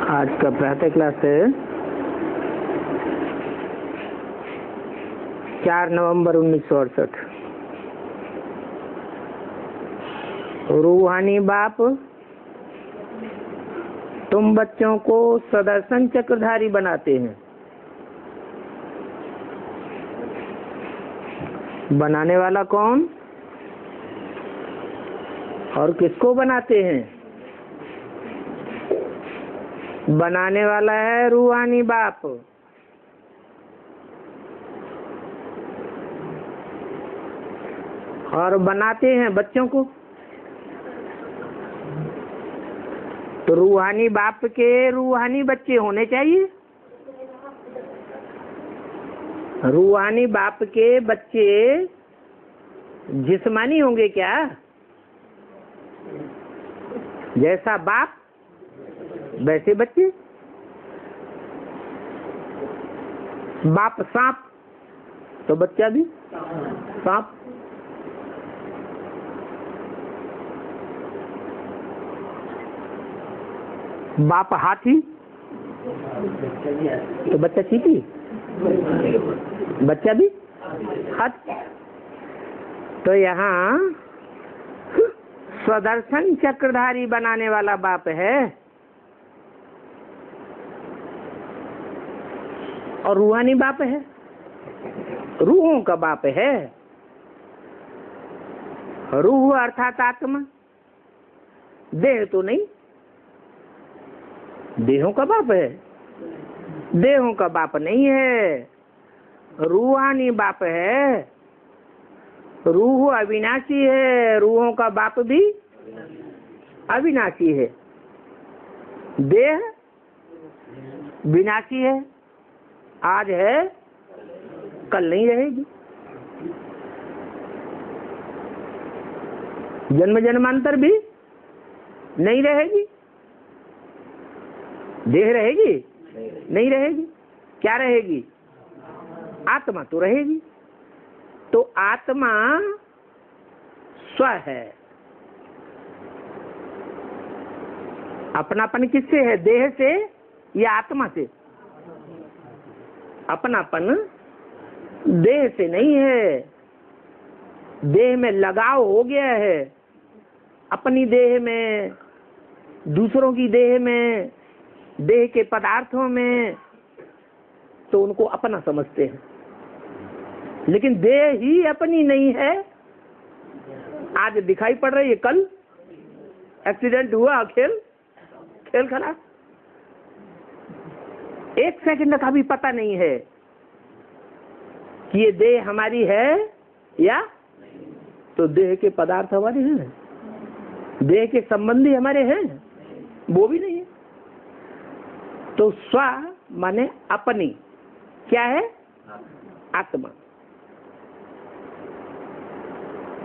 आज का प्रातः क्लास है 4 नवंबर 1968। रूहानी बाप तुम बच्चों को सुदर्शन चक्रधारी बनाते हैं। बनाने वाला कौन और किसको बनाते हैं? बनाने वाला है रूहानी बाप। और बनाते हैं बच्चों को। तो रूहानी बाप के रूहानी बच्चे होने चाहिए। रूहानी बाप के बच्चे जिस्मानी होंगे क्या? जैसा बाप वैसे बच्चे। बाप सांप तो बच्चा भी सांप। बाप हाथी तो बच्चा चींटी, बच्चा भी हाथी। तो यहाँ सुदर्शन चक्रधारी बनाने वाला बाप है और रूहानी बाप है, रूहों का बाप है। रूह अर्थात आत्मा, देह तो नहीं। देहों का बाप है, देहों का बाप नहीं है। रूहानी बाप है। रूह अविनाशी है, रूहों का बाप भी अविनाशी है। देह विनाशी है, आज है कल नहीं रहेगी। जन्म जन्मांतर भी नहीं रहेगी। देह रहेगी नहीं रहेगी। क्या रहेगी? आत्मा तो रहेगी। तो आत्मा स्व है। अपनापन किससे है? देह से या आत्मा से? अपनापन देह से नहीं है। देह में लगाव हो गया है। अपनी देह में, दूसरों की देह में, देह के पदार्थों में, तो उनको अपना समझते हैं। लेकिन देह ही अपनी नहीं है। आज दिखाई पड़ रही है, कल एक्सीडेंट हुआ, खेल खराब। एक सेकंड का भी पता नहीं है कि ये देह हमारी है या तो देह के पदार्थ हमारे हैं, देह के संबंधी हमारे हैं, वो भी नहीं है। तो स्व माने अपनी, क्या है? आत्मा।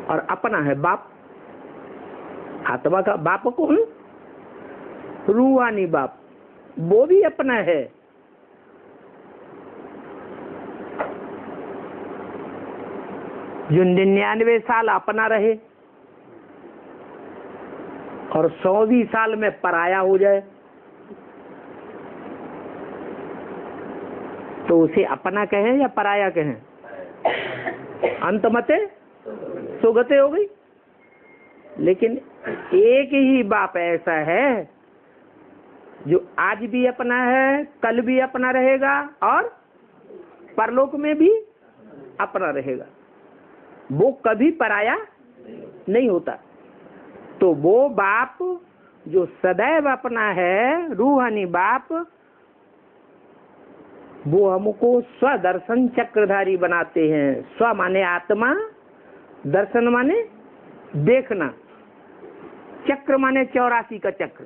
और अपना है बाप। आत्मा का बाप कौन? रूहानी बाप, वो भी अपना है। जो 99 साल अपना रहे और 100वीं साल में पराया हो जाए तो उसे अपना कहें या पराया कहें? अंतमते सुगते हो गई। लेकिन एक ही बाप ऐसा है जो आज भी अपना है, कल भी अपना रहेगा और परलोक में भी अपना रहेगा। वो कभी पराया नहीं होता। तो वो बाप जो सदैव अपना है, रूहानी बाप, वो हमको स्वदर्शन चक्रधारी बनाते हैं। स्व माने आत्मा, दर्शन माने देखना, चक्र माने 84 का चक्र।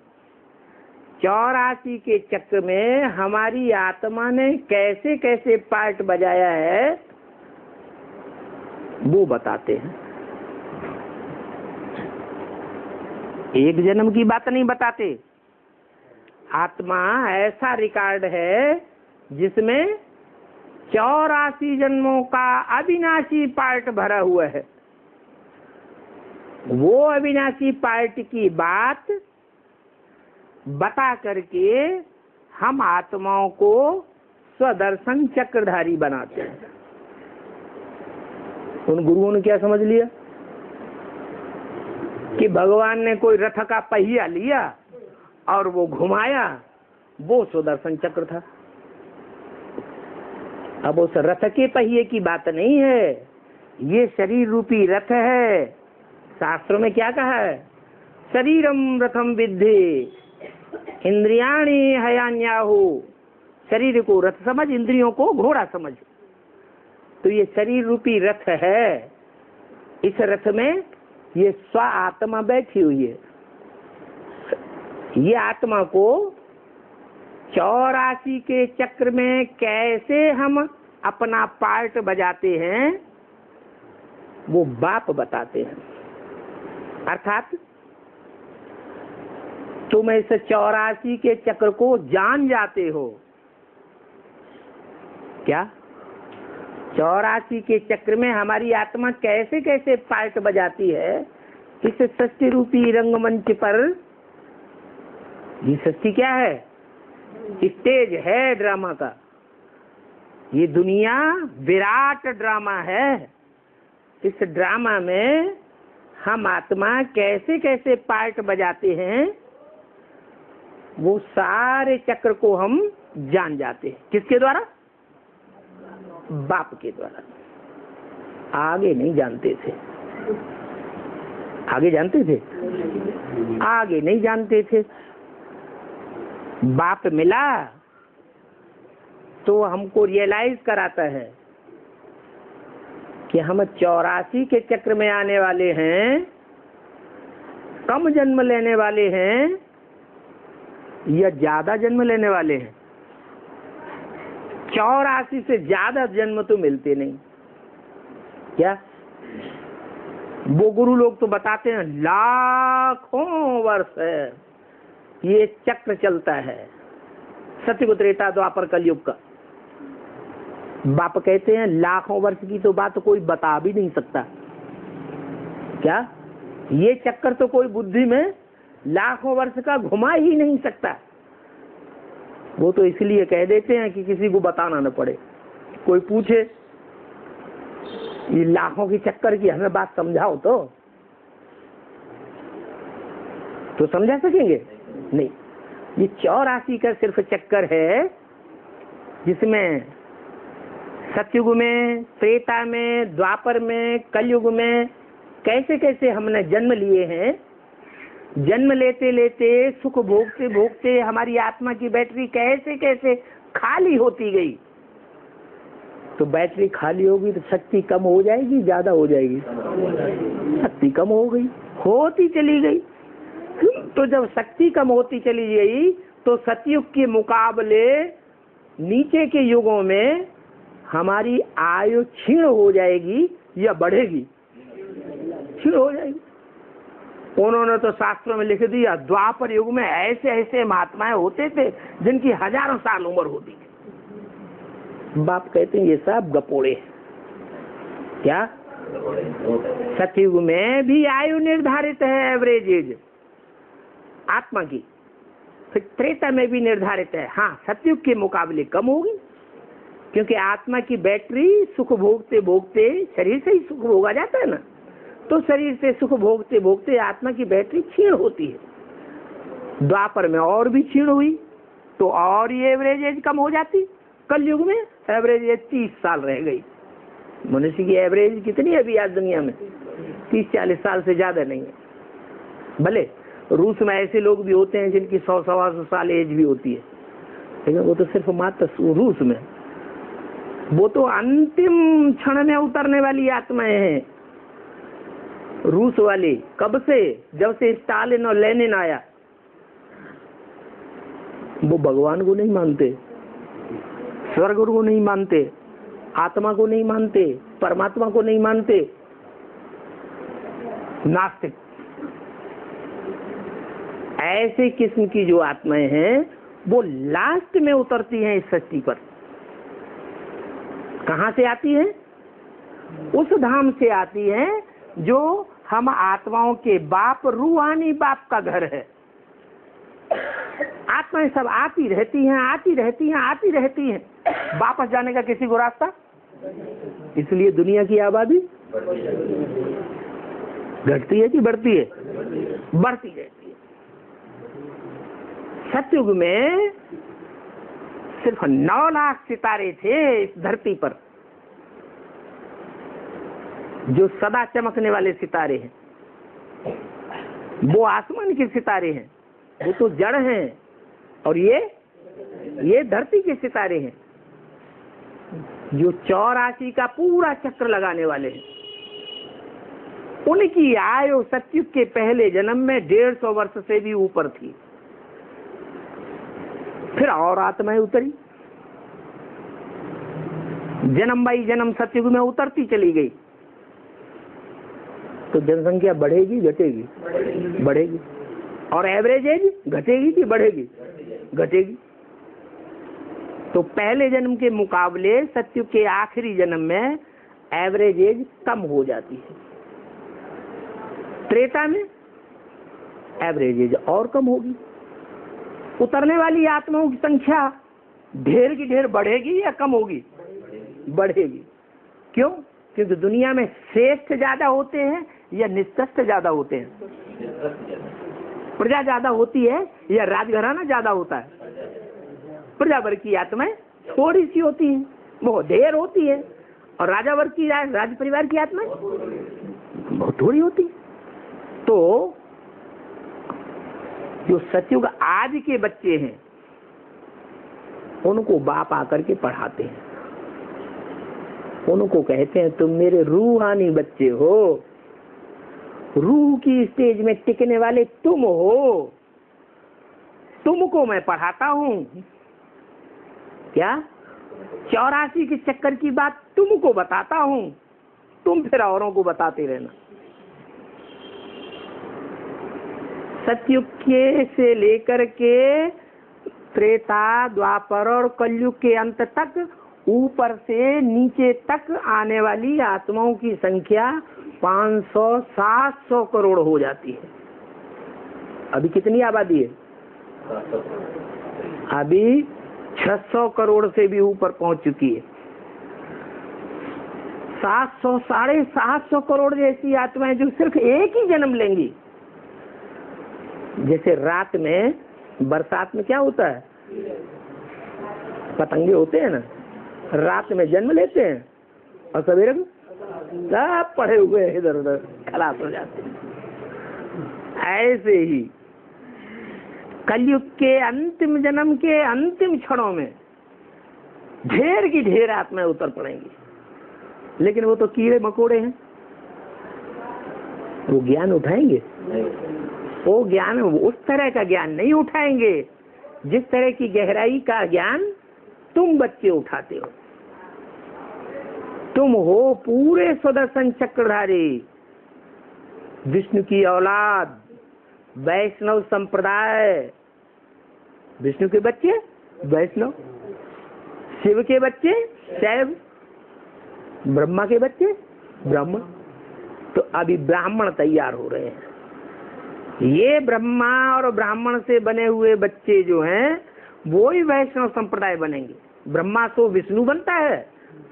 84 के चक्र में हमारी आत्मा ने कैसे कैसे पार्ट बजाया है वो बताते हैं। एक जन्म की बात नहीं बताते। आत्मा ऐसा रिकॉर्ड है जिसमें 84 जन्मों का अविनाशी पार्ट भरा हुआ है। वो अविनाशी पार्ट की बात बता करके हम आत्माओं को स्वदर्शन चक्रधारी बनाते हैं। उन गुरुओं ने क्या समझ लिया कि भगवान ने कोई रथ का पहिया लिया और वो घुमाया, वो सुदर्शन चक्र था। अब उस रथ के पहिए की बात नहीं है, ये शरीर रूपी रथ है। शास्त्रों में क्या कहा है? शरीरम रथम विद्धि इंद्रियाणि हयान्याहु। शरीर को रथ समझ, इंद्रियों को घोड़ा समझ। तो ये शरीर रूपी रथ है। इस रथ में ये स्व आत्मा बैठी हुई है। ये आत्मा को 84 के चक्र में कैसे हम अपना पार्ट बजाते हैं, वो बाप बताते हैं। अर्थात तुम इस 84 के चक्र को जान जाते हो क्या? 84 के चक्र में हमारी आत्मा कैसे कैसे पार्ट बजाती है इस सृष्टि रूपी रंगमंच पर। ये सृष्टि क्या है? स्टेज है ड्रामा का। ये दुनिया विराट ड्रामा है। इस ड्रामा में हम आत्मा कैसे कैसे पार्ट बजाते हैं, वो सारे चक्र को हम जान जाते हैं। किसके द्वारा? बाप के द्वारा। आगे नहीं जानते थे। आगे जानते थे? आगे नहीं जानते थे। बाप मिला तो हमको रियलाइज कराता है कि हम 84 के चक्र में आने वाले हैं, कम जन्म लेने वाले हैं या ज्यादा जन्म लेने वाले हैं। 84 से ज्यादा जन्म तो मिलते नहीं। क्या? वो गुरु लोग तो बताते हैं लाखों वर्ष है ये चक्र चलता है, सत्युग त्रेता द्वापर कलयुग का। बाप कहते हैं लाखों वर्ष की तो बात कोई बता भी नहीं सकता। क्या? ये चक्कर तो कोई बुद्धि में लाखों वर्ष का घुमा ही नहीं सकता। वो तो इसलिए कह देते हैं कि किसी को बताना न पड़े। कोई पूछे ये लाखों की चक्कर की हमें बात समझाओ तो समझा सकेंगे? नहीं। ये 84 का सिर्फ चक्कर है जिसमें सतयुग में, त्रेता में, द्वापर में, कलयुग में कैसे कैसे हमने जन्म लिए हैं। जन्म लेते लेते, सुख भोगते भोगते हमारी आत्मा की बैटरी कैसे कैसे खाली होती गई। तो बैटरी खाली होगी तो शक्ति कम हो जाएगी, ज्यादा हो जाएगी? शक्ति कम हो गई, होती चली गई। तो जब शक्ति कम होती चली गई तो सतयुग के मुकाबले नीचे के युगों में हमारी आयु क्षीण हो जाएगी या बढ़ेगी? क्षीण हो जाएगी। उन्होंने तो शास्त्रों में लिख दिया द्वापर युग में ऐसे ऐसे महात्माएं होते थे जिनकी हजारों साल उम्र होती थी। बाप कहते हैं ये सब गपोड़े हैं। क्या? सतयुग में भी आयु निर्धारित है, एवरेज एज आत्मा की। फिर त्रेता में भी निर्धारित है। हाँ, सतयुग के मुकाबले कम होगी क्योंकि आत्मा की बैटरी सुख भोगते भोगते, शरीर से ही सुख भोगा जाता है ना, तो शरीर से सुख भोगते भोगते आत्मा की बैटरी क्षीण होती है। द्वापर में और भी क्षीण हुई तो और ये एवरेज एज कम हो जाती। कलयुग में एवरेज एज 30 साल रह गई। मनुष्य की एवरेज कितनी है अभी आज दुनिया में? 30-40 साल से ज्यादा नहीं है। भले रूस में ऐसे लोग भी होते हैं जिनकी 100-125 साल एज भी होती है, लेकिन वो तो सिर्फ मात्र रूस में। वो तो अंतिम क्षण में उतरने वाली आत्माएं हैं रूस वाली। कब से? जब से स्टालिन और लेनिन आया। वो भगवान को नहीं मानते, स्वर्ग को नहीं मानते, आत्मा को नहीं मानते, परमात्मा को नहीं मानते, नास्तिक। ऐसे किस्म की जो आत्माएं हैं वो लास्ट में उतरती हैं इस सृष्टि पर। कहां से आती हैं? उस धाम से आती हैं जो हम आत्माओं के बाप रूहानी बाप का घर है। आत्माएं सब आती रहती हैं, आती रहती हैं, आती रहती हैं, वापस जाने का किसी को रास्ता। इसलिए दुनिया की आबादी घटती है कि बढ़ती है? बढ़ती रहती है। सतयुग में सिर्फ 9 लाख सितारे थे इस धरती पर, जो सदा चमकने वाले सितारे हैं। वो आसमान के सितारे हैं, वो तो जड़ हैं, और ये धरती के सितारे हैं जो 84 का पूरा चक्र लगाने वाले हैं। उनकी आयु सतयुग के पहले जन्म में 150 वर्ष से भी ऊपर थी। फिर और आत्माएं उतरी, जन्म बाई जन्म सतयुग में उतरती चली गई। तो जनसंख्या बढ़ेगी घटेगी? बढ़ेगी। और एवरेज एज घटेगी कि बढ़ेगी? घटेगी। तो पहले जन्म के मुकाबले सतयुग के आखिरी जन्म में एवरेज एज कम हो जाती है। त्रेता में एवरेज एज और कम होगी। उतरने वाली आत्माओं की संख्या ढेर की ढेर बढ़ेगी या कम होगी? बढ़ेगी। क्यों? क्योंकि दुनिया में श्रेष्ठ ज्यादा होते हैं या निष्कृष्ट ज्यादा होते हैं? प्रजा ज्यादा होती है या राजघराना ज्यादा होता है? प्रजा वर्ग की आत्माएं थोड़ी सी होती हैं, वो ढेर होती है, और राजा वर्ग की राज परिवार की आत्माएं बहुत थोड़ी होती है। तो जो सतयुग आज के बच्चे हैं उनको बाप आकर के पढ़ाते हैं, उनको कहते हैं तुम मेरे रूहानी बच्चे हो, रूह की स्टेज में टिकने वाले तुम हो, तुमको मैं पढ़ाता हूं। क्या 84 के चक्कर की बात तुमको बताता हूं, तुम फिर औरों को बताते रहना। सतयुग के से लेकर के त्रेता, द्वापर और कलयुग के अंत तक ऊपर से नीचे तक आने वाली आत्माओं की संख्या 500-700 करोड़ हो जाती है। अभी कितनी आबादी है? अभी 600 करोड़ से भी ऊपर पहुंच चुकी है। 700, 750 करोड़ जैसी आत्माएं जो सिर्फ एक ही जन्म लेंगी। जैसे रात में बरसात में क्या होता है, पतंगे होते हैं ना, रात में जन्म लेते हैं और सवेरे को सब पड़े हुए इधर उधर खलास हो जाते हैं। ऐसे ही कलयुग के अंतिम जन्म के अंतिम क्षणों में ढेर की ढेर आत्माएं उतर पड़ेंगी, लेकिन वो तो कीड़े मकोड़े हैं, वो ज्ञान उठाएंगे? वो ज्ञान उस तरह का ज्ञान नहीं उठाएंगे जिस तरह की गहराई का ज्ञान तुम बच्चे उठाते हो। तुम हो पूरे सुदर्शन चक्रधारी, विष्णु की औलाद, वैष्णव संप्रदाय। विष्णु के बच्चे वैष्णव, शिव के बच्चे शैव, ब्रह्मा के बच्चे ब्राह्मण। तो अभी ब्राह्मण तैयार हो रहे हैं। ये ब्रह्मा और ब्राह्मण से बने हुए बच्चे जो हैं वो ही वैष्णव संप्रदाय बनेंगे। ब्रह्मा तो विष्णु बनता है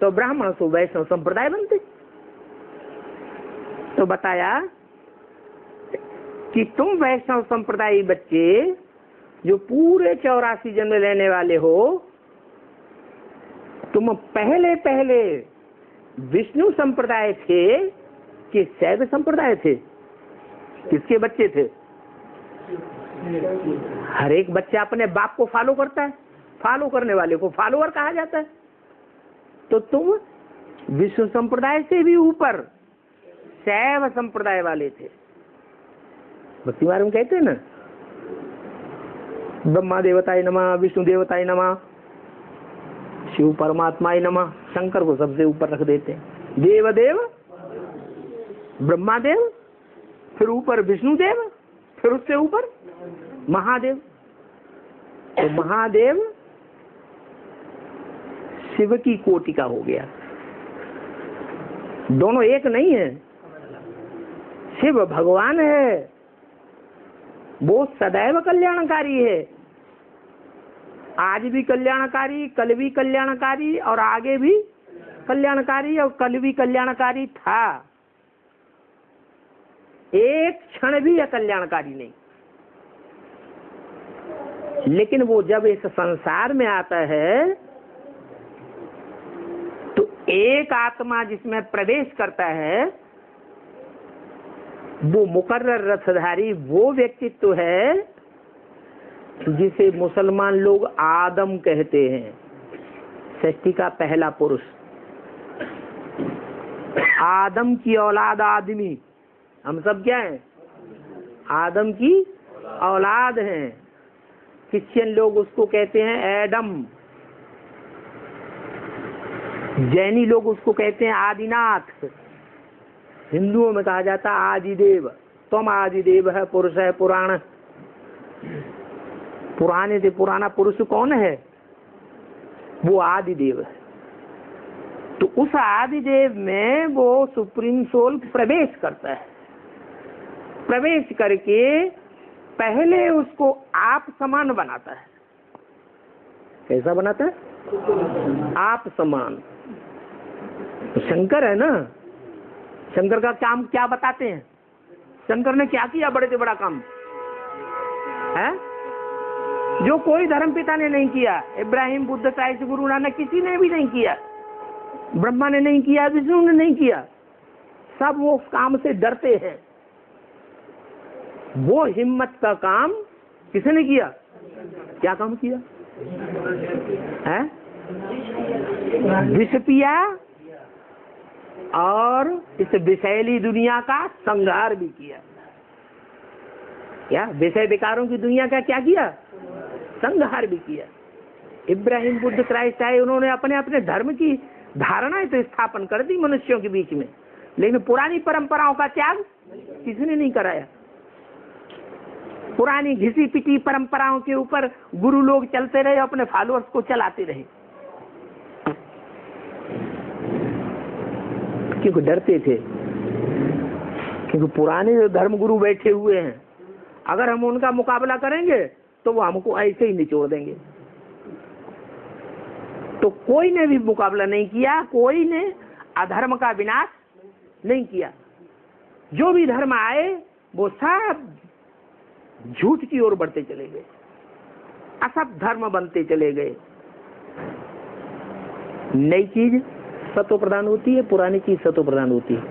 तो ब्राह्मण तो वैष्णव संप्रदाय बनते। तो बताया कि तुम वैष्णव संप्रदाय बच्चे जो पूरे 84 जन्म लेने वाले हो, तुम पहले पहले विष्णु संप्रदाय थे कि शैव संप्रदाय थे? किसके बच्चे थे? हर एक बच्चा अपने बाप को फॉलो करता है, फॉलो करने वाले को फॉलोअर कहा जाता है। तो तुम विष्णु संप्रदाय से भी ऊपर शैव संप्रदाय वाले थे। भक्ति मार्ग में कहते हैं ना, ब्रह्मा देवताय नमः, विष्णु देवताय नमः, शिव परमात्माय नमः। शंकर को सबसे ऊपर रख देते हैं। देवदेव, ब्रह्मादेव, फिर ऊपर विष्णु देव, फिर उससे ऊपर महादेव। तो महादेव शिव की कोटि का हो गया। दोनों एक नहीं है। शिव भगवान है, वो सदैव कल्याणकारी है, आज भी कल्याणकारी, कल भी कल्याणकारी और आगे भी कल्याणकारी, और कल भी कल्याणकारी था। एक क्षण भी अकल्याणकारी नहीं। लेकिन वो जब इस संसार में आता है तो एक आत्मा जिसमें प्रवेश करता है वो मुकर्रर रथधारी वो व्यक्तित्व है जिसे मुसलमान लोग आदम कहते हैं, सृष्टि का पहला पुरुष। आदम की औलाद आदमी, हम सब क्या हैं? आदम की औलाद हैं। क्रिश्चियन लोग उसको कहते हैं एडम, जैनी लोग उसको कहते हैं आदिनाथ, हिंदुओं में कहा जाता आदिदेव। तुम आदिदेव है, पुरुष है पुराण। पुराने से पुराना पुरुष कौन है? वो आदिदेव है। तो उस आदिदेव में वो सुप्रीम सोल प्रवेश करता है। प्रवेश करके पहले उसको आप समान बनाता है। कैसा बनाता है? आप समान। तो शंकर है ना, शंकर का काम क्या बताते हैं? शंकर ने क्या किया बड़े से बड़ा काम है जो कोई धर्मपिता ने नहीं किया। इब्राहिम, बुद्ध, क्राइस्ट, गुरु नानक, किसी ने भी नहीं किया। ब्रह्मा ने नहीं किया, विष्णु ने नहीं किया। सब वो काम से डरते हैं। वो हिम्मत का काम किसने किया? क्या काम किया है? विष पिया और इस विषैली दुनिया का संहार भी किया। क्या विषय विकारों की दुनिया का क्या किया? संहार भी किया। इब्राहिम, बुद्ध, क्राइस्ट आए, उन्होंने अपने अपने धर्म की धारणाएं तो स्थापन कर दी मनुष्यों के बीच में, लेकिन पुरानी परंपराओं का त्याग किसी ने नहीं कराया। पुरानी घिसी पिटी परंपराओं के ऊपर गुरु लोग चलते रहे, अपने फॉलोअर्स को चलाते रहे, क्योंकि डरते थे। क्योंकि पुराने जो धर्म गुरु बैठे हुए हैं, अगर हम उनका मुकाबला करेंगे तो वो हमको ऐसे ही निचोड़ देंगे। तो कोई ने भी मुकाबला नहीं किया, कोई ने अधर्म का विनाश नहीं किया। जो भी धर्म आए वो सब झूठ की ओर बढ़ते चले गए, असत धर्म बनते चले गए। नई चीज सतो प्रदान होती है, पुरानी चीज सतो प्रदान होती है।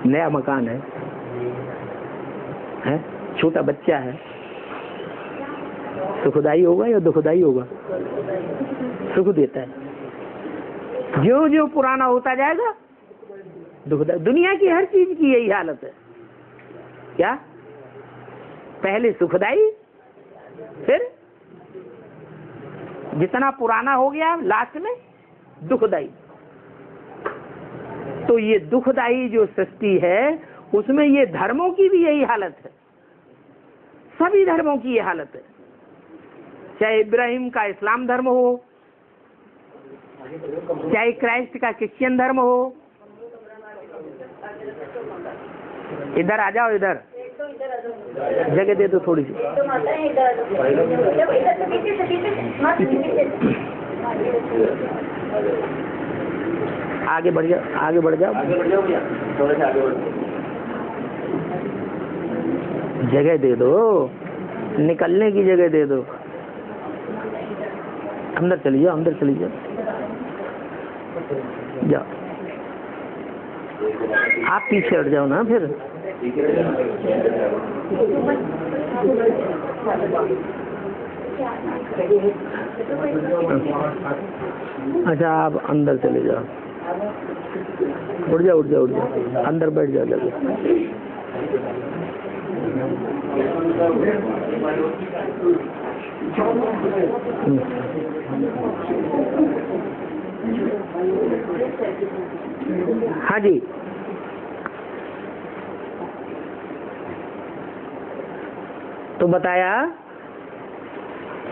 नया मकान है, छोटा बच्चा है, सुखदाई होगा या दुखदाई होगा? सुख देता है। जो जो पुराना होता जाएगा दुखदाई। दुनिया की हर चीज की यही हालत है। क्या? पहले सुखदाई, फिर जितना पुराना हो गया लास्ट में दुखदाई। तो ये दुखदाई जो सृष्टि है उसमें ये धर्मों की भी यही हालत है। सभी धर्मों की ये हालत है, चाहे इब्राहिम का इस्लाम धर्म हो, चाहे क्राइस्ट का क्रिश्चियन धर्म हो। इधर आ जाओ, इधर जगह दे दो थोड़ी सी। आगे बढ़ जाओ, आगे बढ़ जाओ, थोड़ा सा आगे बढ़। जगह दे दो, निकलने की जगह दे दो। अंदर चली जाओ, अंदर चली जाओ, जाओ। आप पीछे हट जाओ ना फिर। अच्छा, आप अंदर चले जाओ। उठ जाओ, उठ जाओ, उठ जाओ, अंदर बैठ जाओ जल्दी। हाँ जी, तो बताया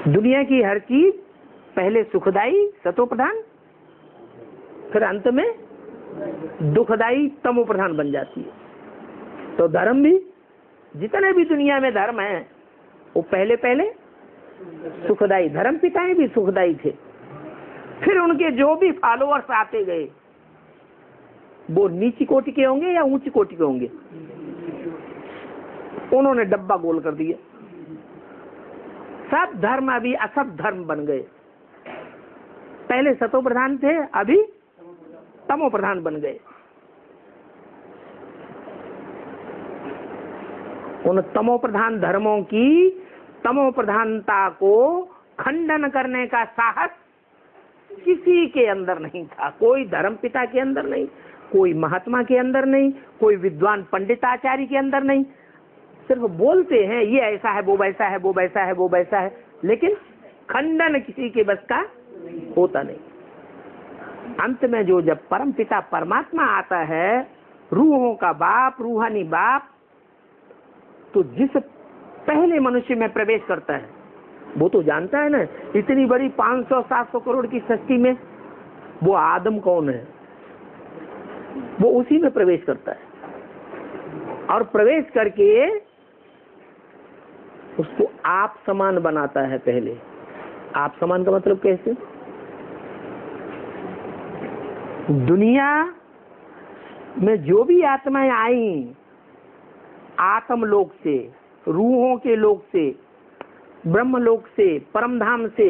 दुनिया की हर चीज पहले सुखदाई सतो प्रधान, फिर अंत में दुखदाई तमो प्रधान बन जाती है। तो धर्म भी, जितने भी दुनिया में धर्म है वो पहले पहले सुखदाई, धर्म पिताएं भी सुखदाई थे। फिर उनके जो भी फॉलोअर्स आते गए वो नीची कोटि के होंगे या ऊंची कोटि के होंगे, उन्होंने डब्बा गोल कर दिया। सब धर्म अभी असत धर्म बन गए। पहले सतो प्रधान थे, अभी तमो प्रधान बन गए। उन तमो प्रधान धर्मों की तमो प्रधानता को खंडन करने का साहस किसी के अंदर नहीं था। कोई धर्म पिता के अंदर नहीं, कोई महात्मा के अंदर नहीं, कोई विद्वान पंडित आचार्य के अंदर नहीं। सिर्फ बोलते हैं ये ऐसा है, वो वैसा है, वो वैसा है, वो वैसा है, लेकिन खंडन किसी के बस का होता नहीं। अंत में जो जब परम पिता परमात्मा आता है, रूहों का बाप, रूहानी बाप, तो जिस पहले मनुष्य में प्रवेश करता है वो तो जानता है ना, इतनी बड़ी 500-700 करोड़ की सृष्टि में वो आदम कौन है, वो उसी में प्रवेश करता है और प्रवेश करके उसको आप समान बनाता है। पहले आप समान का मतलब कैसे? दुनिया में जो भी आत्माएं आई आत्म लोक से, रूहों के लोक से, ब्रह्म लोक से, परम धाम से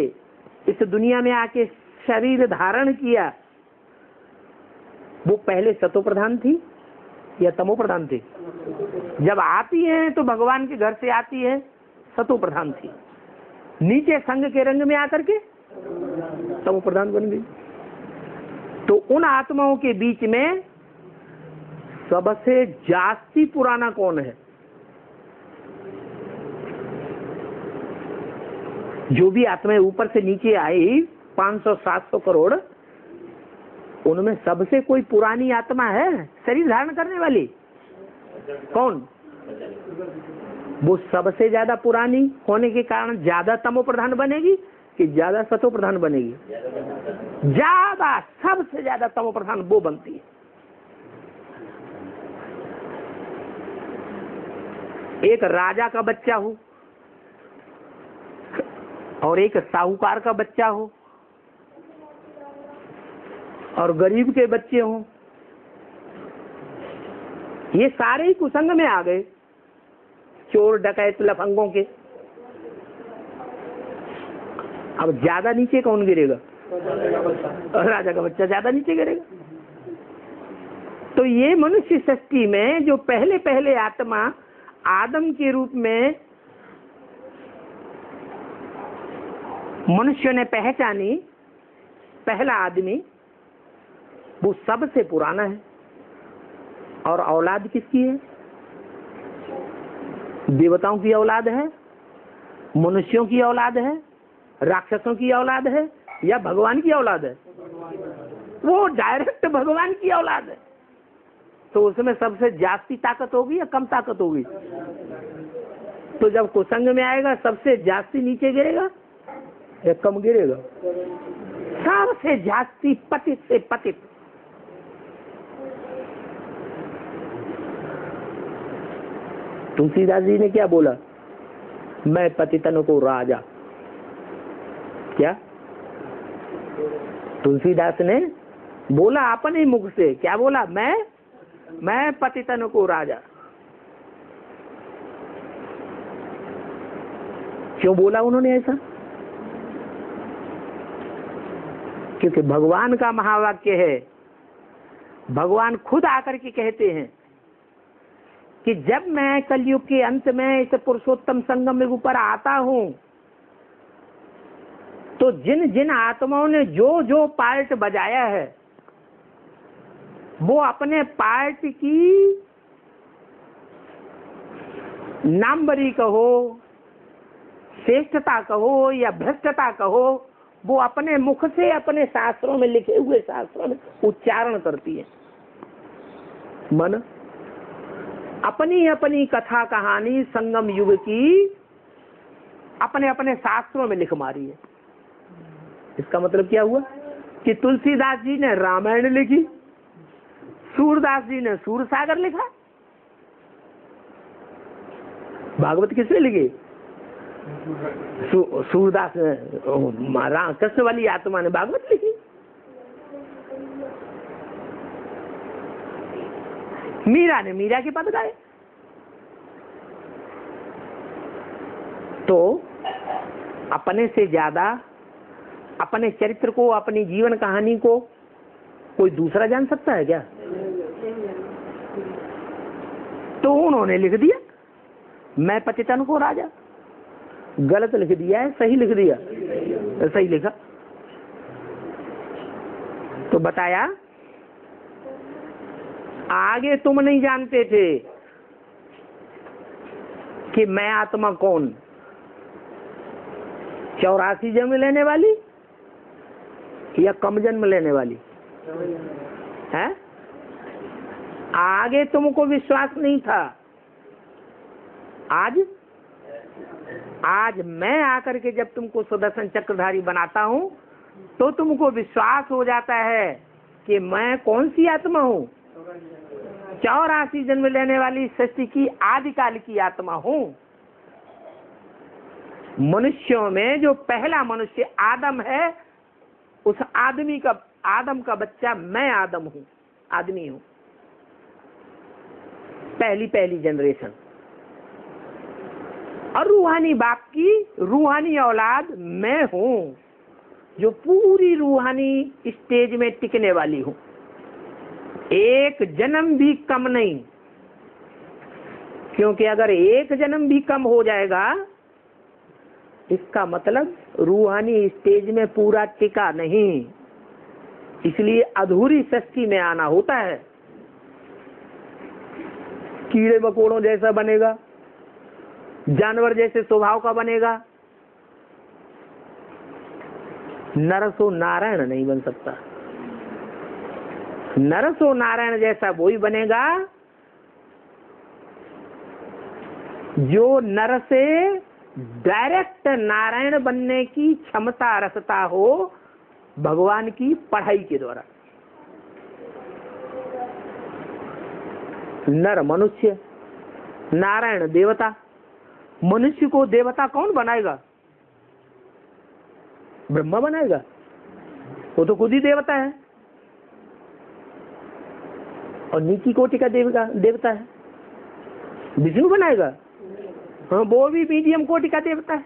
इस दुनिया में आके शरीर धारण किया, वो पहले सतो प्रधान थी या तमो प्रधान थी? जब आती है तो भगवान के घर से आती है, सतो प्रधान थी। नीचे संग के रंग में आकर के तमो प्रधान बन गई। तो उन आत्माओं के बीच में सबसे जास्ती पुराना कौन है? जो भी आत्माएं ऊपर से नीचे आई 500-700 करोड़, उनमें सबसे कोई पुरानी आत्मा है शरीर धारण करने वाली? कौन? वो सबसे ज्यादा पुरानी होने के कारण ज्यादा तमो प्रधान बनेगी कि ज्यादा सतो प्रधान बनेगी? ज्यादा, सबसे ज्यादा तमो प्रधान वो बनती है। एक राजा का बच्चा हो और एक साहूकार का बच्चा हो और गरीब के बच्चे हों, ये सारे ही कुसंग में आ गए, चोर डकैत लफंगों के। अब ज्यादा नीचे कौन गिरेगा? राजा का बच्चा ज्यादा नीचे गिरेगा। तो ये मनुष्य सृष्टि में जो पहले पहले आत्मा आदम के रूप में मनुष्य ने पहचानी, पहला आदमी, वो सबसे पुराना है। और औलाद किसकी है? देवताओं की औलाद है, मनुष्यों की औलाद है, राक्षसों की औलाद है या भगवान की औलाद है? वो डायरेक्ट भगवान की औलाद है। तो उसमें सबसे जास्ती ताकत होगी या कम ताकत होगी? तो जब कुसंग में आएगा सबसे जास्ती नीचे गिरेगा या कम गिरेगा? सबसे जास्ती पतित से पतित। तुलसीदास जी ने क्या बोला? मैं पतितन को राजा। क्या तुलसीदास ने बोला अपने मुख से? क्या बोला? मैं पतितन को राजा। क्यों बोला उन्होंने ऐसा? क्योंकि भगवान का महावाक्य है। भगवान खुद आकर के कहते हैं कि जब मैं कलयुग के अंत में इस पुरुषोत्तम संगम युग पर आता हूं तो जिन जिन आत्माओं ने जो जो पार्ट बजाया है वो अपने पार्ट की नामबरी कहो, श्रेष्ठता कहो या भ्रष्टता कहो, वो अपने मुख से अपने शास्त्रों में लिखे हुए शास्त्रों में उच्चारण करती है। मन अपनी अपनी कथा कहानी संगम युग की अपने अपने शास्त्रों में लिख मारी है। इसका मतलब क्या हुआ कि तुलसीदास जी ने रामायण लिखी, सूरदास जी ने सूर सागर लिखा। भागवत किसने लिखी? सूरदास कृष्ण वाली आत्मा ने भागवत लिखी। मीरा ने मीरा के पद गाए। तो अपने से ज्यादा अपने चरित्र को, अपनी जीवन कहानी को कोई दूसरा जान सकता है क्या? तो उन्होंने लिख दिया, मैं पतितन को राजा। गलत लिख दिया है, सही लिख दिया? सही लिखा। तो बताया आगे तुम नहीं जानते थे कि मैं आत्मा कौन, 84 जन्म लेने वाली या कम जन्म लेने वाली है? आगे तुमको विश्वास नहीं था। आज मैं आकर के जब तुमको सुदर्शन चक्रधारी बनाता हूं तो तुमको विश्वास हो जाता है कि मैं कौन सी आत्मा हूं, 84 जन्म लेने वाली सृष्टि की आदिकाल की आत्मा हूं। मनुष्यों में जो पहला मनुष्य आदम है, उस आदम का बच्चा मैं आदम हूं, आदमी हूं, पहली जनरेशन। और रूहानी बाप की रूहानी औलाद मैं हूं, जो पूरी रूहानी स्टेज में टिकने वाली हूं, एक जन्म भी कम नहीं। क्योंकि अगर एक जन्म भी कम हो जाएगा, इसका मतलब रूहानी स्टेज में पूरा टिका नहीं, इसलिए अधूरी सृष्टि में आना होता है। कीड़े मकोड़ों जैसा बनेगा, जानवर जैसे स्वभाव का बनेगा, नरसो नारायण नहीं बन सकता। नरसो नारायण जैसा वही बनेगा जो नर से डायरेक्ट नारायण बनने की क्षमता रखता हो, भगवान की पढ़ाई के द्वारा। नर मनुष्य, नारायण देवता। मनुष्य को देवता कौन बनाएगा? ब्रह्मा बनाएगा, वो तो खुद ही देवता है। और नीची कोटि का देवता है, विष्णु बनाएगा? हाँ, वो भी मीडियम कोटि का देवता है।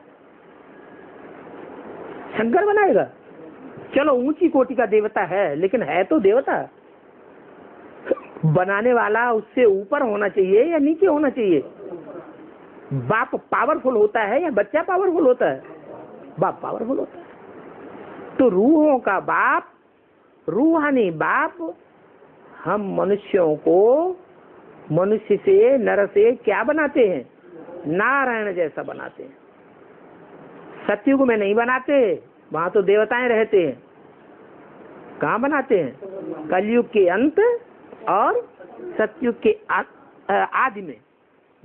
शंकर बनाएगा? चलो ऊंची कोटि का देवता है, लेकिन है तो देवता। बनाने वाला उससे ऊपर होना चाहिए या नीचे होना चाहिए? बाप पावरफुल होता है या बच्चा पावरफुल होता है? बाप पावरफुल होता है। तो रूहों का बाप, रूहानी बाप, हम मनुष्यों को, मनुष्य से, नर से क्या बनाते हैं? नारायण जैसा बनाते हैं। सतयुग में नहीं बनाते, वहां तो देवताएं रहते हैं। कहाँ बनाते हैं? कलयुग के अंत और सतयुग के आदि में,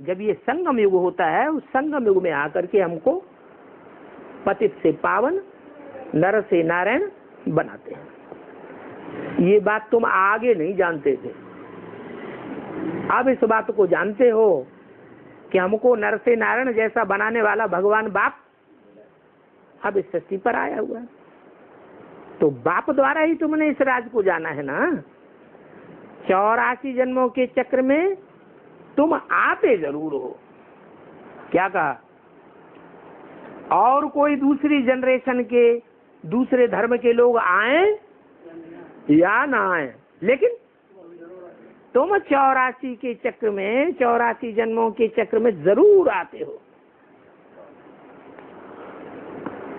जब ये संगम युग होता है, उस संगम युग में आकर के हमको पतित से पावन, नर से नारायण बनाते हैं। ये बात तुम आगे नहीं जानते थे, अब इस बात को जानते हो कि हमको नर से नारायण जैसा बनाने वाला भगवान बाप अब इस सृष्टि पर आया हुआ है। तो बाप द्वारा ही तुमने इस राज को जाना है ना। 84 जन्मों के चक्र में तुम आते जरूर हो। क्या कहा? और कोई दूसरी जनरेशन के, दूसरे धर्म के लोग आए या ना आए, लेकिन तुम 84 के चक्र में, 84 जन्मों के चक्र में जरूर आते हो।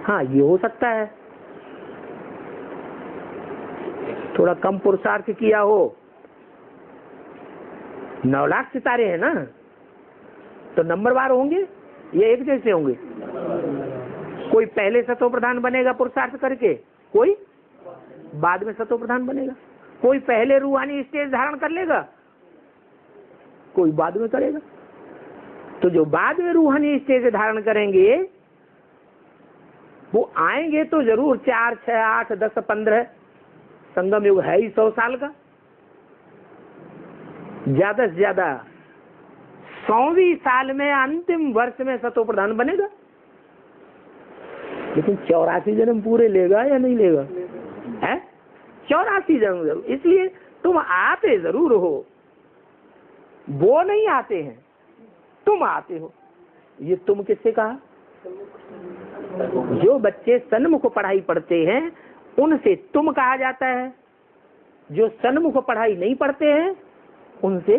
हाँ, ये हो सकता है थोड़ा कम पुरुषार्थ किया हो। 9 लाख सितारे हैं ना, तो नंबरवार होंगे ये एक जैसे होंगे? कोई पहले सतो प्रधान बनेगा पुरुषार्थ करके, कोई बाद में सतो प्रधान बनेगा। कोई पहले रूहानी स्टेज धारण कर लेगा, कोई बाद में करेगा। तो जो बाद में रूहानी स्टेज धारण करेंगे वो आएंगे तो जरूर 4, 6, 8, 10, 15। संगम युग है ही 100 साल का। ज्यादा से ज्यादा 100वीं साल में, अंतिम वर्ष में सतो प्रधान बनेगा। लेकिन 84 जन्म पूरे लेगा या नहीं लेगा? है 84 जन्म जरूर। इसलिए तुम आते जरूर हो, वो नहीं आते हैं, तुम आते हो। ये तुम किससे कहा? जो बच्चे सन्मुख पढ़ाई पढ़ते हैं उनसे तुम कहा जाता है, जो सन्मुख पढ़ाई नहीं पढ़ते हैं उनसे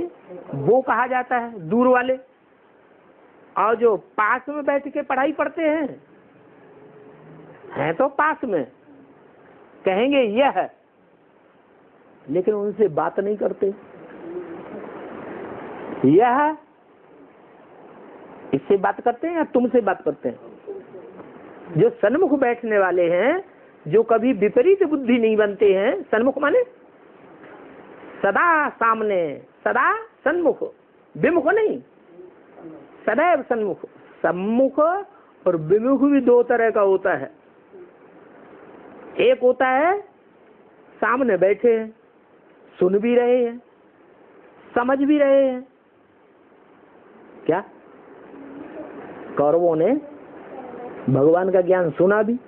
वो कहा जाता है, दूर वाले। और जो पास में बैठ के पढ़ाई पढ़ते हैं तो पास में कहेंगे यह है, लेकिन उनसे बात नहीं करते। यह इससे बात करते हैं या तुमसे बात करते हैं? जो सन्मुख बैठने वाले हैं, जो कभी विपरीत बुद्धि नहीं बनते हैं, सन्मुख माने सदा सामने, सदा सन्मुख, विमुख नहीं, सदैव सन्मुख। सम्मुख और विमुख भी दो तरह का होता है। एक होता है सामने बैठे हैं, सुन भी रहे हैं, समझ भी रहे हैं। क्या कौरवों ने भगवान का ज्ञान सुना भी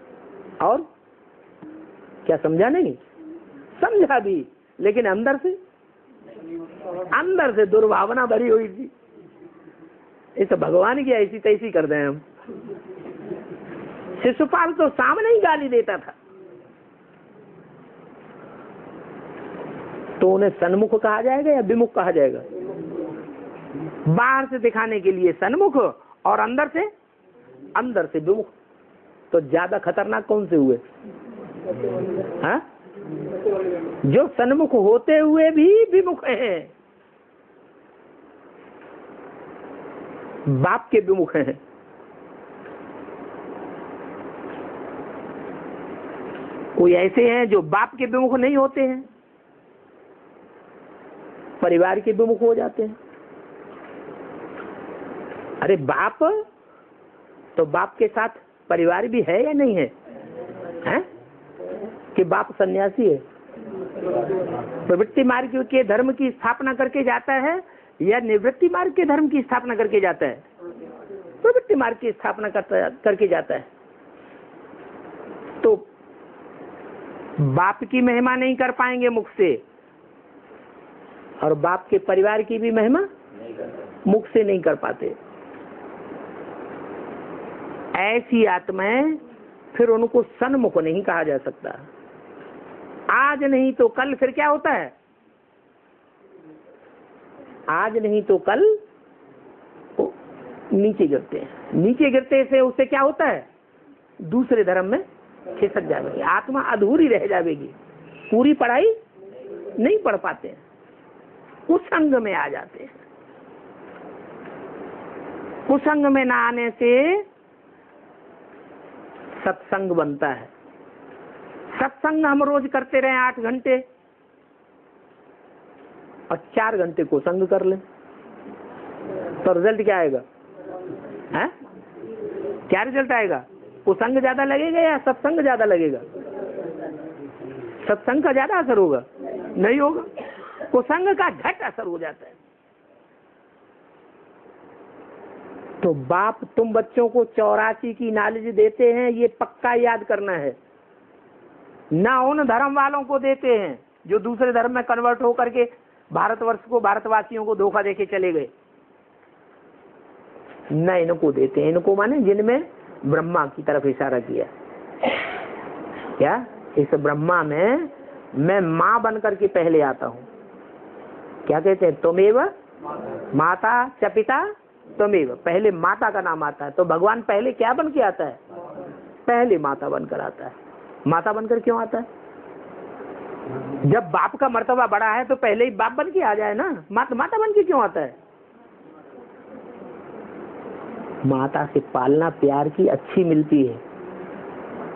और क्या समझा? नहीं समझा भी, लेकिन अंदर से दुर्भावना भरी हुई थी। इस भगवान की ऐसी तैसी कर दें हम। शिशुपाल तो सामने ही गाली देता था, तो उन्हें सन्मुख कहा जाएगा या विमुख कहा जाएगा? बाहर से दिखाने के लिए सन्मुख और अंदर से विमुख। तो ज्यादा खतरनाक कौन से हुए? हाँ? जो सन्मुख होते हुए भी विमुख हैं, बाप के विमुख हैं। कोई ऐसे हैं जो बाप के विमुख नहीं होते हैं, परिवार के विमुख हो जाते हैं। अरे बाप तो बाप के साथ परिवार भी है या नहीं है? हैं? कि बाप सन्यासी है, प्रवृत्ति मार्ग के धर्म की स्थापना करके जाता है या निवृत्ति मार्ग के धर्म की स्थापना करके जाता है? प्रवृत्ति मार्ग की स्थापना करके जाता है। तो बाप की महिमा नहीं कर पाएंगे मुख से, और बाप के परिवार की भी महिमा मुख से नहीं कर पाते। ऐसी आत्माएं फिर उनको सन्मुख नहीं कहा जा सकता। आज नहीं तो कल फिर क्या होता है? आज नहीं तो कल नीचे गिरते हैं। नीचे गिरते से उससे क्या होता है? दूसरे धर्म में खिसक जाएगी, आत्मा अधूरी रह जाएगी, पूरी पढ़ाई नहीं पढ़ पाते हैं, कुसंग में आ जाते हैं। कुसंग में ना आने से सत्संग बनता है। सत्संग हम रोज करते रहे 8 घंटे और 4 घंटे कुसंग कर लें, तो रिजल्ट क्या आएगा? है? क्या रिजल्ट आएगा? कुसंग ज्यादा लगेगा या सत्संग ज्यादा लगेगा? सत्संग का ज्यादा असर होगा? नहीं होगा, कुसंग का घट असर हो जाता है। तो बाप तुम बच्चों को 84 की नॉलेज देते हैं, ये पक्का याद करना है। ना उन धर्म वालों को देते हैं जो दूसरे धर्म में कन्वर्ट होकर के भारतवर्ष को, भारतवासियों को धोखा देके चले गए। न इनको देते हैं। इनको माने जिनमें ब्रह्मा की तरफ इशारा किया। क्या इस ब्रह्मा में मैं माँ बन करके पहले आता हूँ। क्या कहते हैं? त्वमेव माता च पिता त्वमेव। पहले माता का नाम आता है। तो भगवान पहले क्या बन के आता है? पहले माता बनकर आता है। माता बनकर क्यों आता है? जब बाप का मर्तबा बड़ा है तो पहले ही बाप बन के आ जाए ना। माता बन के क्यों आता है? माता से पालना प्यार की अच्छी मिलती है।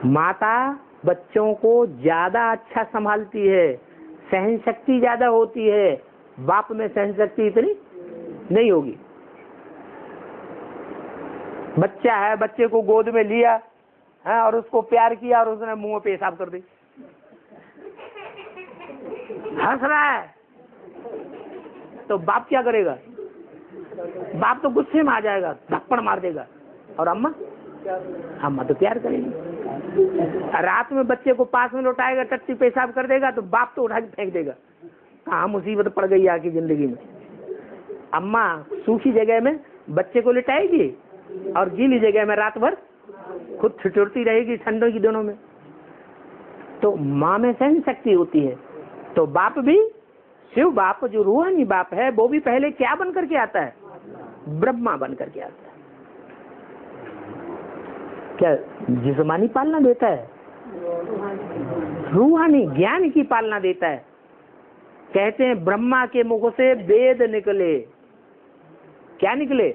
माता बच्चों को ज्यादा अच्छा संभालती है, सहन शक्ति ज्यादा होती है। बाप में सहन शक्ति इतनी नहीं होगी। बच्चा है, बच्चे को गोद में लिया है और उसको प्यार किया और उसने मुंह पे पेशाब कर दी, हंस रहा है, तो बाप क्या करेगा? बाप तो गुस्से में आ जाएगा, थप्पड़ मार देगा। और अम्मा अम्मा तो प्यार करेगी। रात में बच्चे को पास में लौटाएगा, टट्टी पेशाब कर देगा तो बाप तो उठा के फेंक देगा। कहाँ मुसीबत पड़ गई आके जिंदगी में। अम्मा सूखी जगह में बच्चे को लिटाएगी और गीली जगह में रात भर खुद ठिठुरती रहेगी ठंडों की दिनों में। तो माँ में सहन शक्ति होती है। तो बाप भी, शिव बाप जो रूहानी बाप है, वो भी पहले क्या बन करके आता है? ब्रह्मा बन करके आता है। क्या जिस्मानी पालना देता है? रूहानी ज्ञान की पालना देता है। कहते हैं ब्रह्मा के मुख से वेद निकले। क्या निकले?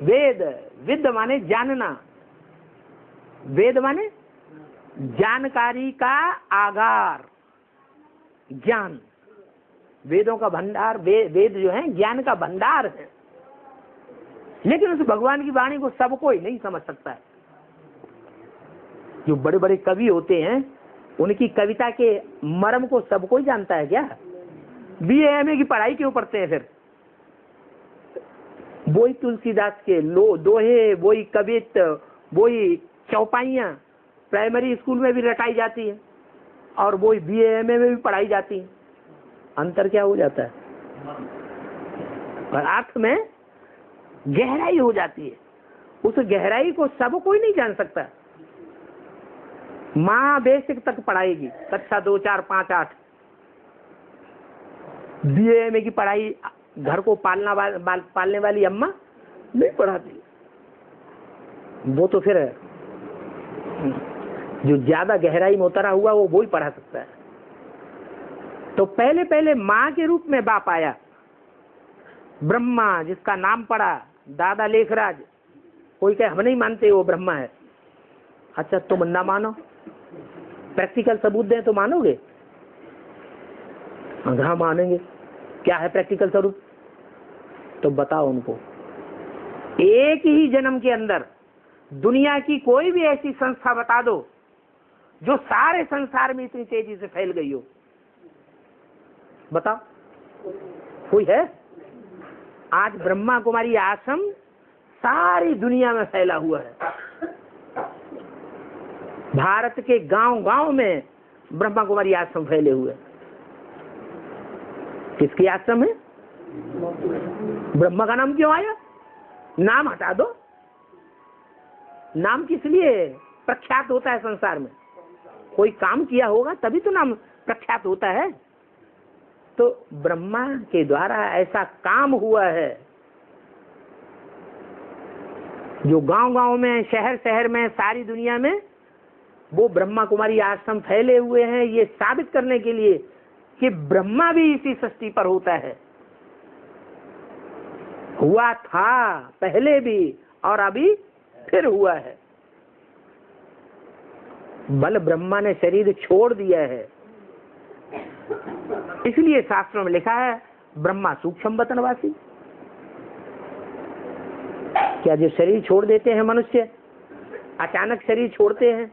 वेद। विद माने जानना, वेद माने जानकारी का आगार, ज्ञान। वेदों का भंडार, वेद जो है ज्ञान का भंडार है। लेकिन उस भगवान की वाणी को सब कोई नहीं समझ सकता है। जो बड़े बड़े कवि होते हैं उनकी कविता के मर्म को सब कोई जानता है क्या? BA MA की पढ़ाई क्यों पढ़ते हैं फिर? वही तुलसीदास के दोहे, वही कवित, वही चौपाइयां प्राइमरी स्कूल में भी रटाई जाती है और वही BA MA में भी पढ़ाई जाती है। अंतर क्या हो जाता है? और अर्थ में गहराई हो जाती है। उस गहराई को सब कोई नहीं जान सकता। माँ बेसिक तक पढ़ाएगी, कक्षा 2, 4, 5, 8। BA MA की पढ़ाई घर को पालने वाली अम्मा नहीं पढ़ाती। वो तो फिर जो ज्यादा गहराई में उतरा हुआ वो ही पढ़ा सकता है। तो पहले पहले माँ के रूप में बाप आया, ब्रह्मा, जिसका नाम पड़ा दादा लेखराज। कोई कहे हम नहीं मानते वो ब्रह्मा है। अच्छा तुम ना मानो, प्रैक्टिकल सबूत दें तो मानोगे? हाँ मानेंगे। क्या है प्रैक्टिकल स्वरूप? तो बताओ उनको। एक ही जन्म के अंदर दुनिया की कोई भी ऐसी संस्था बता दो जो सारे संसार में इतनी तेजी से फैल गई हो। बताओ, कोई है? आज ब्रह्मा कुमारी आश्रम सारी दुनिया में फैला हुआ है। भारत के गांव गांव में ब्रह्मा कुमारी आश्रम फैले हुए। किसकी आश्रम है? ब्रह्मा का नाम क्यों आया? नाम हटा दो। नाम किस लिए प्रख्यात होता है संसार में? कोई काम किया होगा तभी तो नाम प्रख्यात होता है। तो ब्रह्मा के द्वारा ऐसा काम हुआ है जो गांव गांव में, शहर शहर में, सारी दुनिया में वो ब्रह्मा कुमारी आश्रम फैले हुए हैं, ये साबित करने के लिए कि ब्रह्मा भी इसी सृष्टि पर होता है। हुआ था पहले भी और अभी फिर हुआ है। बल ब्रह्मा ने शरीर छोड़ दिया है, इसलिए शास्त्रों में लिखा है ब्रह्मा सूक्ष्म वतनवासी। क्या जो शरीर छोड़ देते हैं मनुष्य, अचानक शरीर छोड़ते हैं,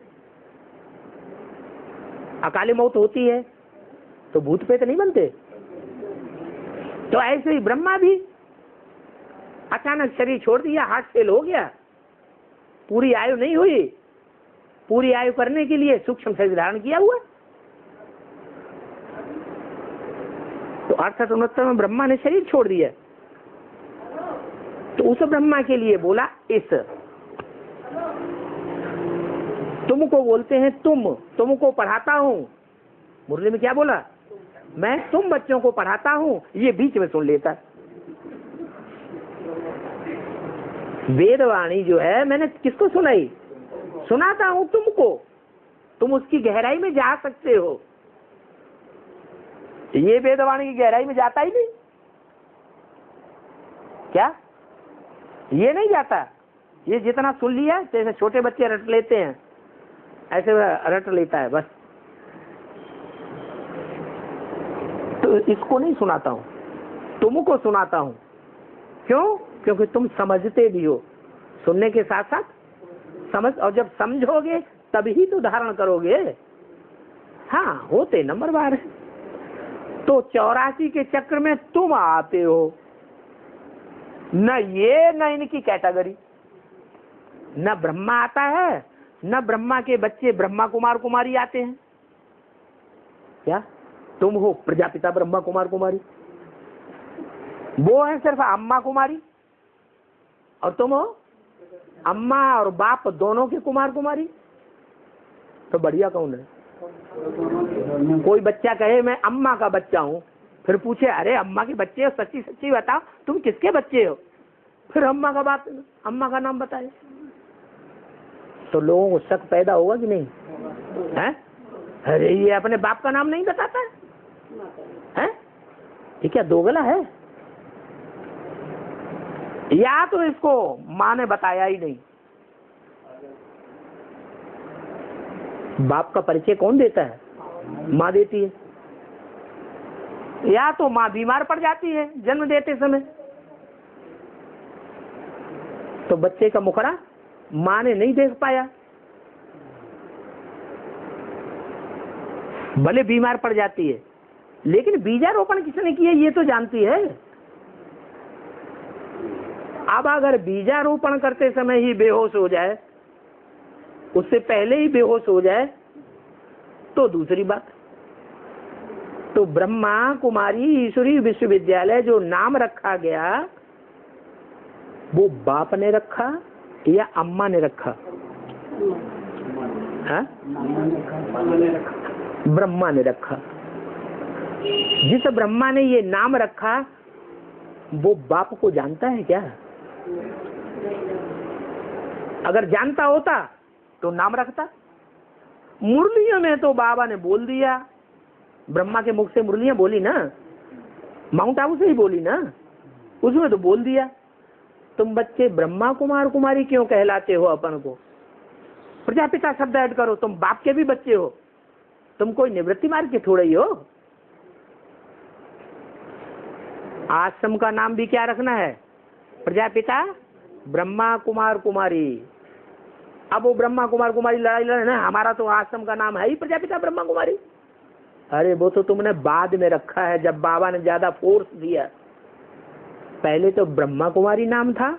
अकाली मौत होती है तो भूत प्रेत नहीं बनते? तो ऐसे ही ब्रह्मा भी अचानक शरीर छोड़ दिया, हार्ट फेल हो गया, पूरी आयु नहीं हुई। पूरी आयु करने के लिए सूक्ष्म शरीर धारण किया हुआ। तो 68-69 में ब्रह्मा ने शरीर छोड़ दिया। तो उस ब्रह्मा के लिए बोला इस। तुमको बोलते हैं तुमको पढ़ाता हूं। मुरली में क्या बोला? मैं तुम बच्चों को पढ़ाता हूं। ये बीच में सुन लेता। वेदवाणी जो है मैंने किसको सुनाई? सुनाता हूं तुमको। तुम उसकी गहराई में जा सकते हो। ये वेदवाणी की गहराई में जाता ही नहीं। क्या ये नहीं जाता? ये जितना सुन लिया, जैसे छोटे बच्चे रट लेते हैं ऐसे रट लेता है बस। तो इसको नहीं सुनाता हूं, तुमको सुनाता हूं। क्यों? क्योंकि तुम समझते भी हो। सुनने के साथ साथ समझ, और जब समझोगे तभी तो धारण करोगे। हाँ होते नंबरवार है। तो 84 के चक्र में तुम आते हो, न ये न इनकी कैटेगरी। न ब्रह्मा आता है, न ब्रह्मा के बच्चे ब्रह्मा कुमार कुमारी आते हैं। क्या तुम हो प्रजापिता ब्रह्मा कुमार कुमारी? वो है सिर्फ अम्मा कुमारी, और तुम हो अम्मा और बाप दोनों के कुमार कुमारी। तो बढ़िया कौन है? कोई बच्चा कहे मैं अम्मा का बच्चा हूँ, फिर पूछे अरे अम्मा के बच्चे हो, सच्ची सच्ची बताओ तुम किसके बच्चे हो? फिर अम्मा का बात, अम्मा का नाम बताए, तो लोगों को शक पैदा होगा कि नहीं? है? अरे ये अपने बाप का नाम नहीं बताता है? ये क्या दोगला है? या तो इसको माँ ने बताया ही नहीं। बाप का परिचय कौन देता है? माँ देती है। या तो माँ बीमार पड़ जाती है जन्म देते समय, तो बच्चे का मुखड़ा माँ ने नहीं देख पाया, भले बीमार पड़ जाती है, लेकिन बीजारोपण किसने किया ये तो जानती है। अब अगर बीजारोपण करते समय ही बेहोश हो जाए, उससे पहले ही बेहोश हो जाए, तो दूसरी बात। तो ब्रह्मा कुमारी ईश्वरी विश्वविद्यालय जो नाम रखा गया, वो बाप ने रखा या अम्मा ने रखा? है? ब्रह्मा ने रखा। जिस ब्रह्मा ने ये नाम रखा, वो बाप को जानता है क्या? अगर जानता होता तो नाम रखता। मुरलियों में तो बाबा ने बोल दिया, ब्रह्मा के मुख से मुरलियां बोली ना, माउंट आबू से ही बोली ना, उसमें तो बोल दिया। तुम बच्चे ब्रह्मा कुमार कुमारी क्यों कहलाते हो? अपन को प्रजापिता शब्द ऐड करो, तुम बाप के भी बच्चे हो, तुम कोई निवृत्ति मार्ग के थोड़े ही हो। आश्रम का नाम भी क्या रखना है? प्रजापिता ब्रह्मा कुमार कुमारी। अब वो ब्रह्मा कुमार कुमारी लड़ाई लड़े ना, हमारा तो आश्रम का नाम है ही प्रजापिता ब्रह्मा कुमारी। अरे वो तो तुमने बाद में रखा है, जब बाबा ने ज्यादा फोर्स दिया। पहले तो ब्रह्मा कुमारी नाम था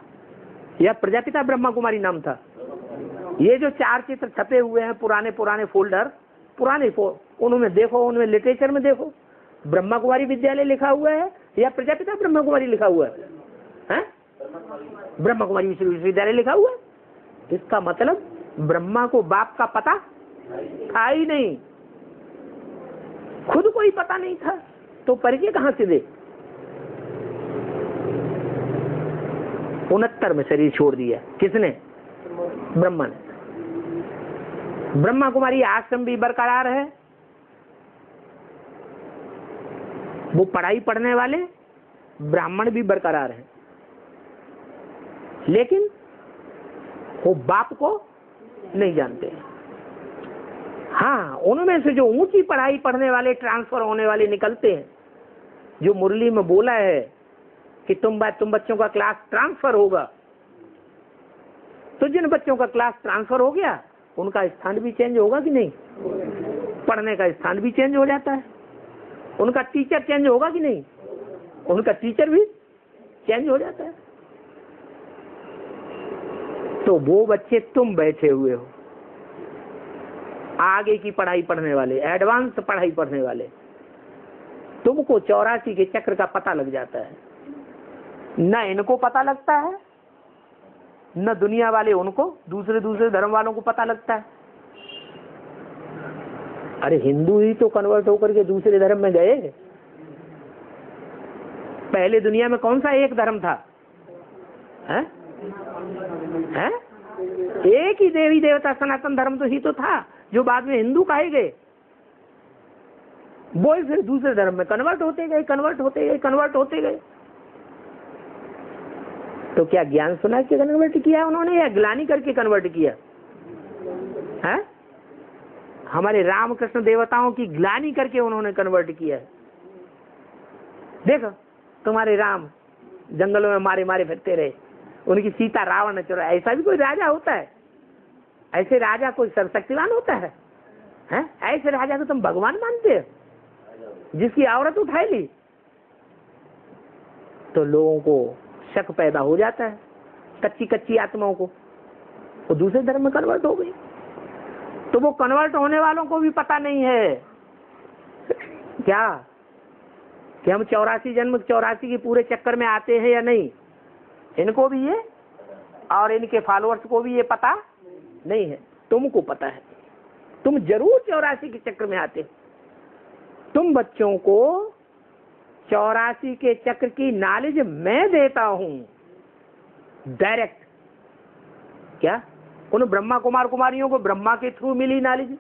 या प्रजापिता ब्रह्मा कुमारी नाम था? ये जो 4 चित्र छपे हुए हैं, पुराने पुराने फोल्डर, उनमें देखो, उनमें लिटरेचर में देखो, ब्रह्मा कुमारी विद्यालय लिखा हुआ है या प्रजापिता ब्रह्मा कुमारी लिखा हुआ है? ब्रह्मा कुमारी विश्वविद्यालय लिखा हुआ है। इसका मतलब ब्रह्मा को बाप का पता था ही नहीं, खुद को ही पता नहीं था, तो परिचय कहां से दे? 69 में शरीर छोड़ दिया। किसने? ब्रह्मा ने। ब्रह्मा कुमारी आश्रम भी बरकरार है, वो पढ़ाई पढ़ने वाले ब्राह्मण भी बरकरार हैं, लेकिन वो बाप को नहीं जानते। हाँ, उनमें से जो ऊंची पढ़ाई पढ़ने वाले, ट्रांसफर होने वाले निकलते हैं, जो मुरली में बोला है कि तुम बच्चों का क्लास ट्रांसफर होगा, तो जिन बच्चों का क्लास ट्रांसफर हो गया उनका स्थान भी चेंज होगा कि नहीं? पढ़ने का स्थान भी चेंज हो जाता है। उनका टीचर चेंज होगा कि नहीं? उनका टीचर भी चेंज हो जाता है। तो वो बच्चे तुम बैठे हुए हो, आगे की पढ़ाई पढ़ने वाले, एडवांस पढ़ाई पढ़ने वाले, तुमको 84 के चक्र का पता लग जाता है। न इनको पता लगता है, न दुनिया वाले उनको, दूसरे धर्म वालों को पता लगता है। अरे हिंदू ही तो कन्वर्ट होकर के दूसरे धर्म में गए। पहले दुनिया में कौन सा एक धर्म था? हैं? एक ही देवी देवता सनातन धर्म तो ही तो था, जो बाद में हिंदू कहे गए। वो फिर दूसरे धर्म में कन्वर्ट होते गए। तो क्या ज्ञान सुना के कन्वर्ट किया उन्होंने, या ग्लानि करके कन्वर्ट किया? है? हमारे रामकृष्ण देवताओं की ग्लानि करके उन्होंने कन्वर्ट किया है। देखो, तुम्हारे राम जंगलों में मारे मारे फिरते रहे, उनकी सीता रावण ने चुराया। ऐसा भी कोई राजा होता है? ऐसे राजा कोई सर्वशक्तिवान होता है? हैं? ऐसे राजा को तुम भगवान मानते हो, जिसकी औरत उठाई ली? तो लोगों को शक पैदा हो जाता है, कच्ची कच्ची आत्माओं को। वो दूसरे धर्म में कन्वर्ट हो गई। तो वो कन्वर्ट होने वालों को भी पता नहीं है क्या कि हम 84 जन्म 84 के पूरे चक्कर में आते हैं या नहीं। इनको भी ये और इनके फॉलोअर्स को भी ये पता नहीं है। तुमको पता है, तुम जरूर 84 के चक्र में आते हो। तुम बच्चों को 84 के चक्र की नॉलेज मैं देता हूं डायरेक्ट। क्या उन ब्रह्मा कुमार कुमारियों को ब्रह्मा के थ्रू मिली नॉलेज?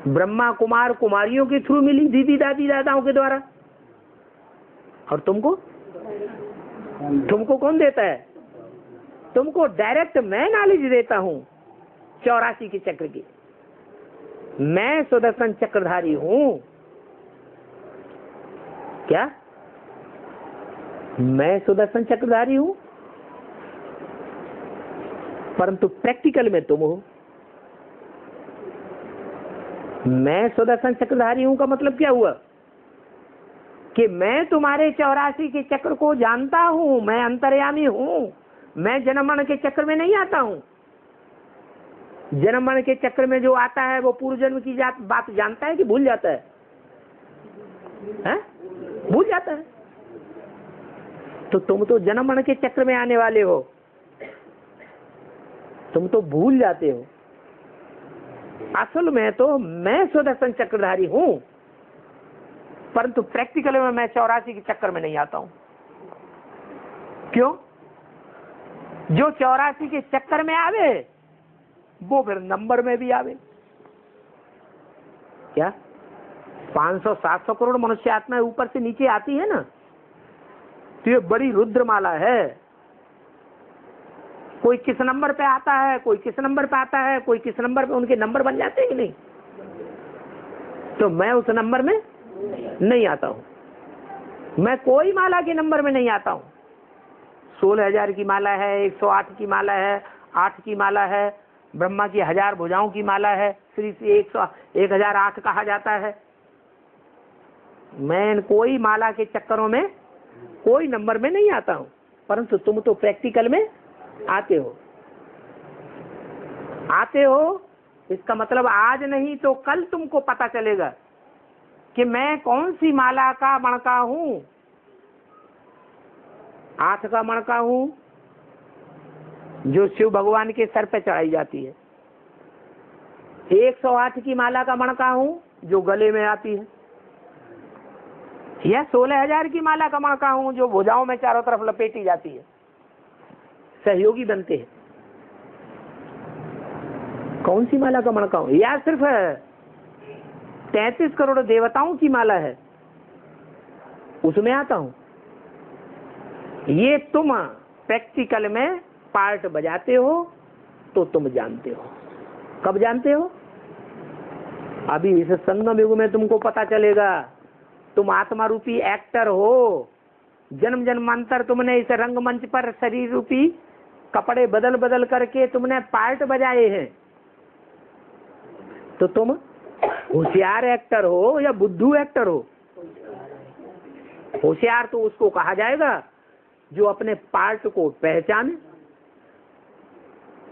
ब्रह्मा कुमार कुमारियों के थ्रू मिली, दीदी दादी दादाओं के द्वारा। और तुमको कौन देता है? तुमको डायरेक्ट मैं नॉलेज देता हूं 84 के चक्र की। मैं सुदर्शन चक्रधारी हूं। क्या मैं सुदर्शन चक्रधारी हूं? परंतु प्रैक्टिकल में तुम हो। मैं सुदर्शन चक्रधारी हूं का मतलब क्या हुआ कि मैं तुम्हारे 84 के चक्र को जानता हूं। मैं अंतर्यामी हूं। मैं जन्म मरण के चक्र में नहीं आता हूं। जन्म मरण के चक्र में जो आता है वो पूर्व जन्म की बात जानता है कि भूल जाता है? भूल जाता है। तो तुम तो जन्म मरण के चक्र में आने वाले हो, तुम तो भूल जाते हो। असल में तो मैं सुदर्शन चक्रधारी हूं, परंतु प्रैक्टिकल में मैं 84 के चक्कर में नहीं आता हूं। क्यों? जो 84 के चक्कर में आवे वो फिर नंबर में भी आवे। क्या 500-700 करोड़ मनुष्य आत्मा ऊपर से नीचे आती है ना, तो ये बड़ी रुद्रमाला है। कोई किस नंबर पे आता है, कोई किस नंबर पे आता है, कोई किस नंबर पे, उनके नंबर बन जाते हैं कि नहीं? तो मैं उस नंबर में नहीं आता हूं। मैं कोई माला के नंबर में नहीं आता हूं। 16,000 की माला है, 108 की माला है, 8 की माला है, ब्रह्मा की 1000 भुजाओं की माला है, श्री से 1008 कहा जाता है। मैं कोई माला के चक्करों में कोई नंबर में नहीं आता हूं। परंतु तुम तो प्रैक्टिकल में आते हो। इसका मतलब आज नहीं तो कल तुमको पता चलेगा कि मैं कौन सी माला का मणका हूं। 8 का मणका हूं जो शिव भगवान के सर पे चढ़ाई जाती है। 108 की माला का मणका हूं जो गले में आती है, या 16,000 की माला का मणका हूं जो भुजाओं में चारों तरफ लपेटी जाती है। सहयोगी बनते हैं। कौन सी माला का मणका हूं? या सिर्फ 33 करोड़ देवताओं की माला है उसमें आता हूं। ये तुम प्रैक्टिकल में पार्ट बजाते हो तो तुम जानते हो। कब जानते हो? अभी इस संगम युग में तुमको पता चलेगा। तुम आत्मा रूपी एक्टर हो। जन्म जन्मांतर तुमने इस रंगमंच पर शरीर रूपी कपड़े बदल बदल करके तुमने पार्ट बजाए हैं। तो तुम होशियार एक्टर हो या बुद्धू एक्टर हो? होशियार तो उसको कहा जाएगा जो अपने पार्ट को पहचाने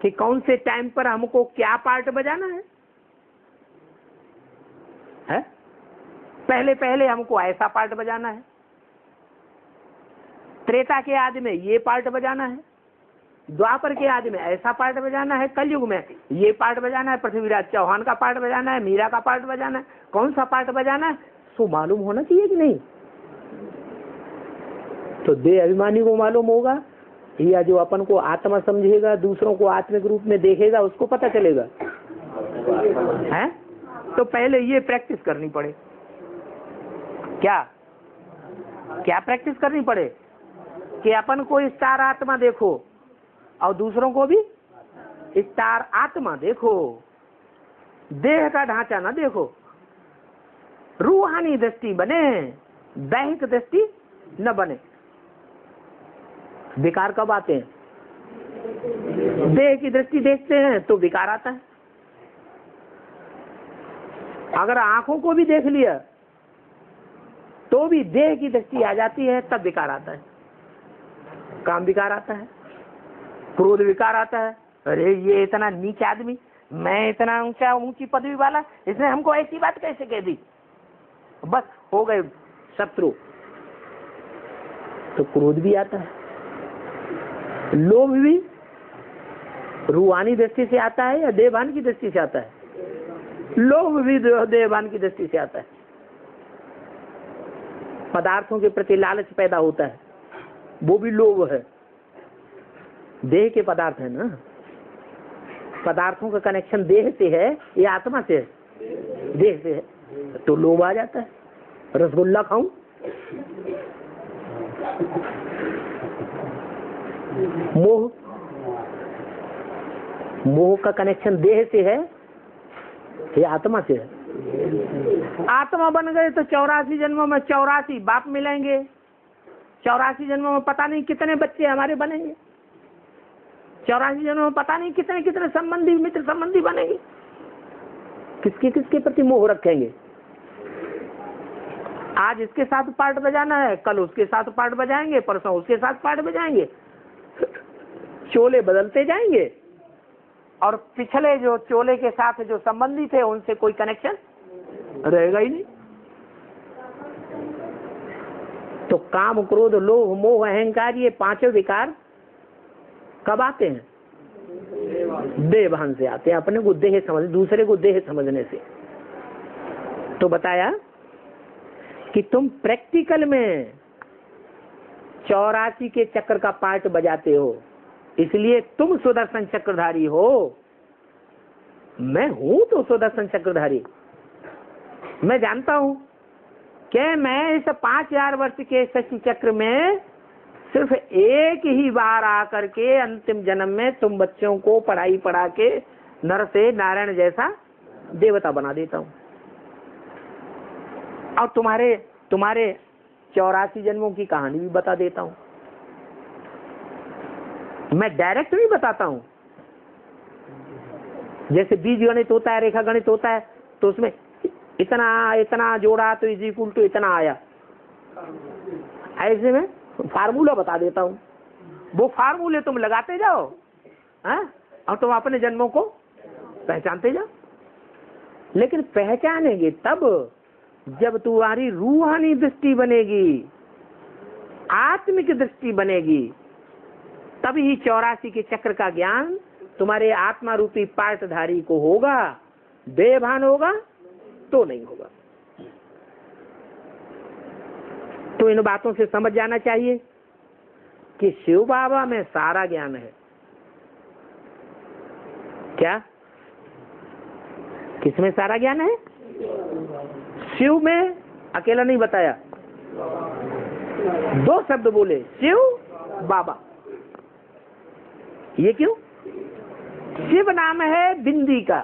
कि कौन से टाइम पर हमको क्या पार्ट बजाना है? पहले हमको ऐसा पार्ट बजाना है, त्रेता के आदि में ये पार्ट बजाना है, द्वापर के आदि में ऐसा पार्ट बजाना है, कलयुग में ये पार्ट बजाना है, पृथ्वीराज चौहान का पार्ट बजाना है, मीरा का पार्ट बजाना है। कौन सा पार्ट बजाना है सो मालूम होना चाहिए कि नहीं? तो देह अभिमानी को मालूम होगा, या जो अपन को आत्मा समझेगा, दूसरों को आत्मिक रूप में देखेगा, उसको पता चलेगा। है तो पहले ये प्रैक्टिस करनी पड़े। क्या प्रैक्टिस करनी पड़े कि अपन को स्टार आत्मा देखो और दूसरों को भी स्टार आत्मा देखो। देह का ढांचा ना देखो। रूहानी दृष्टि बने, दैहिक दृष्टि न बने। विकार कब आते हैं? देह की दृष्टि देखते हैं तो विकार आता है। अगर आंखों को भी देख लिया तो भी देह की दृष्टि आ जाती है, तब विकार आता है। काम विकार आता है। क्रोध विकार आता है, अरे ये इतना नीच आदमी, मैं इतना ऊंची पदवी वाला, इसने हमको ऐसी बात कैसे कह दी, बस हो गए शत्रु। तो क्रोध भी आता है। लोभ भी रूहानी दृष्टि से आता है या देवान की दृष्टि से आता है? लोभ भी देवान की दृष्टि से आता है। पदार्थों के प्रति लालच पैदा होता है, वो भी लोभ है। देह के पदार्थ है ना, पदार्थों का कनेक्शन देह से है या आत्मा से है? देह से है, तो लोभ आ जाता है। रसगुल्ला खाऊं, मोह, मोह का कनेक्शन देह से है या आत्मा से है? आत्मा बन गए तो 84 जन्मों में 84 बाप मिलेंगे, 84 जन्मों में पता नहीं कितने बच्चे हमारे बनेंगे, 84 जन्मों में पता नहीं कितने कितने संबंधी मित्र संबंधी बनेंगे। किसके किसके प्रति मोह रखेंगे? आज इसके साथ पार्ट बजाना है, कल उसके साथ पार्ट बजाएंगे, परसों उसके साथ पार्ट बजाएंगे, चोले बदलते जाएंगे और पिछले जो चोले के साथ जो संबंधी थे उनसे कोई कनेक्शन रहेगा ही नहीं। तो काम, क्रोध, लोभ, मोह, अहंकार, ये पांचों विकार कब आते हैं? देहभान से आते हैं, अपने को देह समझ, दूसरे को देह समझने से। तो बताया कि तुम प्रैक्टिकल में 84 के चक्र का पार्ट बजाते हो, इसलिए तुम सुदर्शन चक्रधारी हो। मैं हूं तो सुदर्शन चक्रधारी, मैं जानता हूं कि मैं इस 5000 वर्ष के शशि चक्र में सिर्फ एक ही बार आकर के अंतिम जन्म में तुम बच्चों को पढ़ाई पढ़ा के नर से नारायण जैसा देवता बना देता हूं, और तुम्हारे 84 जन्मों की कहानी भी बता देता हूं। मैं डायरेक्ट नहीं बताता हूं। जैसे बीज गणित होता है, रेखा गणित होता है, तो उसमें इतना इतना जोड़ा तो इज इक्वल टू इतना आया, ऐसे में फार्मूला बता देता हूं। वो फार्मूले तुम लगाते जाओ, और तुम अपने जन्मों को पहचानते जाओ। लेकिन पहचानेंगे तब जब तुम्हारी रूहानी दृष्टि बनेगी, आत्मिक दृष्टि बनेगी, तभी 84 के चक्र का ज्ञान तुम्हारे आत्मा रूपी पार्टधारी को होगा। देहभान होगा तो नहीं होगा। तो इन बातों से समझ जाना चाहिए कि शिव बाबा में सारा ज्ञान है। क्या? किसमें सारा ज्ञान है? शिव में अकेला नहीं बताया, 2 शब्द बोले, शिव बाबा। ये क्यों? शिव नाम है बिंदी का।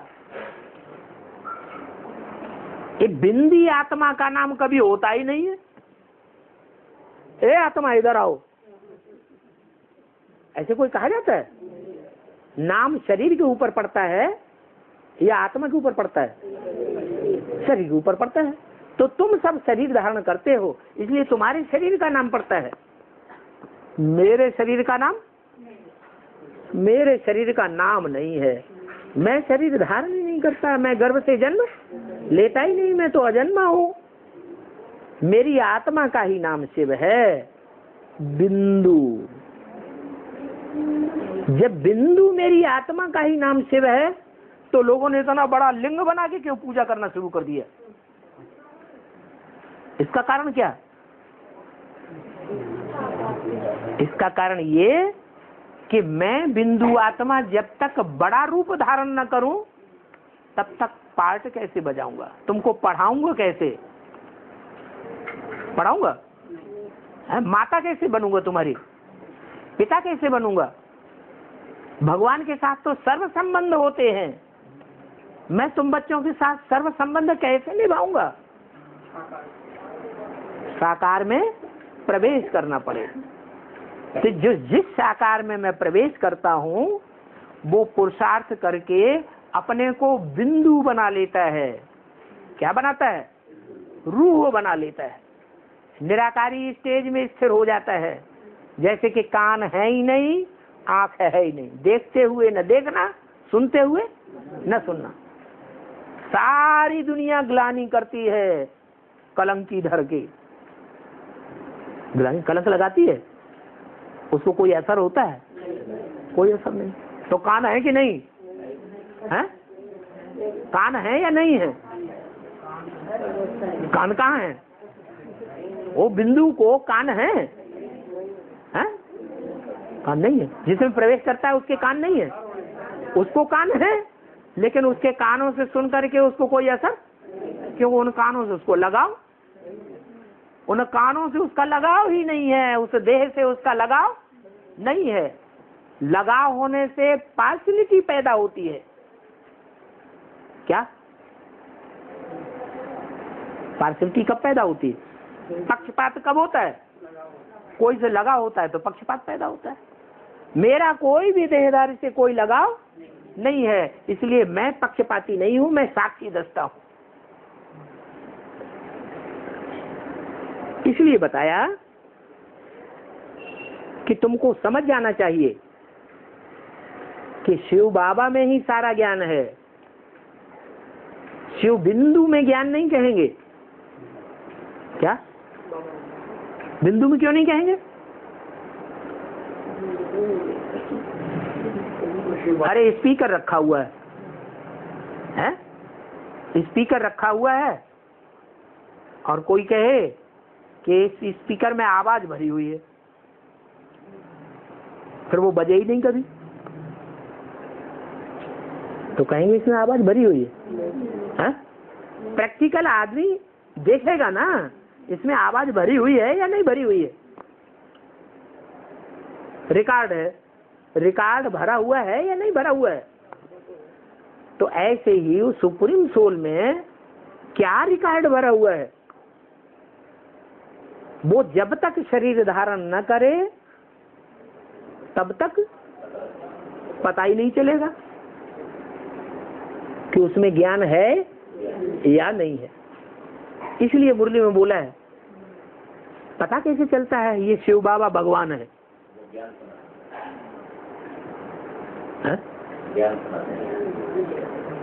ये बिंदी आत्मा का नाम कभी होता ही नहीं है। ए आत्मा इधर आओ, ऐसे कोई कहा जाता है? नाम शरीर के ऊपर पड़ता है या आत्मा के ऊपर पड़ता है? शरीर के ऊपर पड़ता है। तो तुम सब शरीर धारण करते हो, इसलिए तुम्हारे शरीर का नाम पड़ता है। मेरे शरीर का नाम, मेरे शरीर का नाम नहीं है। मैं शरीर धारण ही नहीं करता, मैं गर्भ से जन्म लेता ही नहीं, मैं तो अजन्मा हूं। मेरी आत्मा का ही नाम शिव है, बिंदु। जब बिंदु मेरी आत्मा का ही नाम शिव है, तो लोगों ने इतना बड़ा लिंग बना के क्यों पूजा करना शुरू कर दिया? इसका कारण क्या? इसका कारण ये कि मैं बिंदु आत्मा जब तक बड़ा रूप धारण न करूं, तब तक पार्ट कैसे बजाऊंगा? तुमको पढ़ाऊंगा कैसे? पढ़ाऊंगा? माता कैसे बनूंगा तुम्हारी? पिता कैसे बनूंगा? भगवान के साथ तो सर्व संबंध होते हैं, मैं तुम बच्चों के साथ सर्व संबंध कैसे निभाऊंगा? साकार में प्रवेश करना पड़ेगा। तो जो जिस साकार में मैं प्रवेश करता हूं, वो पुरुषार्थ करके अपने को बिंदु बना लेता है। क्या बनाता है? रूह बना लेता है। निराकारी स्टेज में स्थिर हो जाता है। जैसे कि कान है ही नहीं आंख है ही नहीं, देखते हुए न देखना, सुनते हुए न सुनना। सारी दुनिया ग्लानि करती है कलंकी धर के। ग्लानि कलंक लगाती है, उसको कोई असर होता है? कोई असर नहीं। तो कान है कि नहीं है? कान है या नहीं है? कान कहाँ है? वो बिंदु को कान है? हैं? कान नहीं है। जिसमें प्रवेश करता है उसके कान नहीं है, उसको कान है, लेकिन उसके कानों से सुन करके उसको कोई असर, क्यों? उन कानों से उसको लगाव, उन कानों से उसका लगाव ही नहीं है, उस देह से उसका लगाव नहीं है। लगाव होने से पार्शियलिटी पैदा होती है। क्या पार्शियलिटी कब पैदा होती है? पक्षपात कब होता है? कोई से लगाव होता है तो पक्षपात पैदा होता है। मेरा कोई भी देहधारी से कोई लगाव नहीं है, इसलिए मैं पक्षपाती नहीं हूं, मैं साक्षी दस्ता हूं। इसलिए बताया कि तुमको समझ जाना चाहिए कि शिव बाबा में ही सारा ज्ञान है। शिव बिंदु में ज्ञान नहीं कहेंगे। क्या बिंदु में क्यों नहीं कहेंगे? अरे स्पीकर रखा हुआ है? स्पीकर रखा हुआ है और कोई कहे कि इस स्पीकर में आवाज भरी हुई है, फिर वो बजे ही नहीं कभी, तो कहेंगे इसमें आवाज भरी हुई है? प्रैक्टिकल आदमी देखेगा ना इसमें आवाज भरी हुई है या नहीं भरी हुई है। रिकॉर्ड है, रिकॉर्ड भरा हुआ है या नहीं भरा हुआ है। तो ऐसे ही उस सुप्रीम सोल में क्या रिकॉर्ड भरा हुआ है? वो जब तक शरीर धारण न करे तब तक पता ही नहीं चलेगा कि उसमें ज्ञान है या नहीं है। इसलिए मुरली में बोला है, पता कैसे चलता है ये शिव बाबा भगवान है?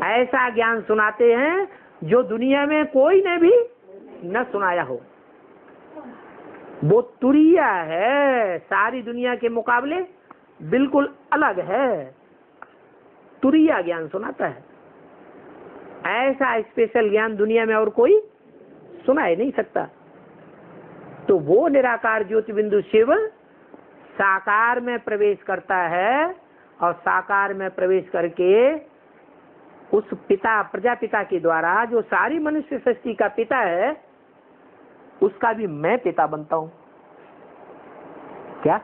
ऐसा ज्ञान सुनाते हैं जो दुनिया में कोई ने भी न सुनाया हो। वो तुरिया है, सारी दुनिया के मुकाबले बिल्कुल अलग है। तुरिया ज्ञान सुनाता है। ऐसा स्पेशल ज्ञान दुनिया में और कोई सुना ही नहीं सकता। तो वो निराकार ज्योति बिंदु शिव साकार में प्रवेश करता है और साकार में प्रवेश करके उस पिता प्रजापिता के द्वारा जो सारी मनुष्य सृष्टि का पिता है उसका भी मैं पिता बनता हूं। क्या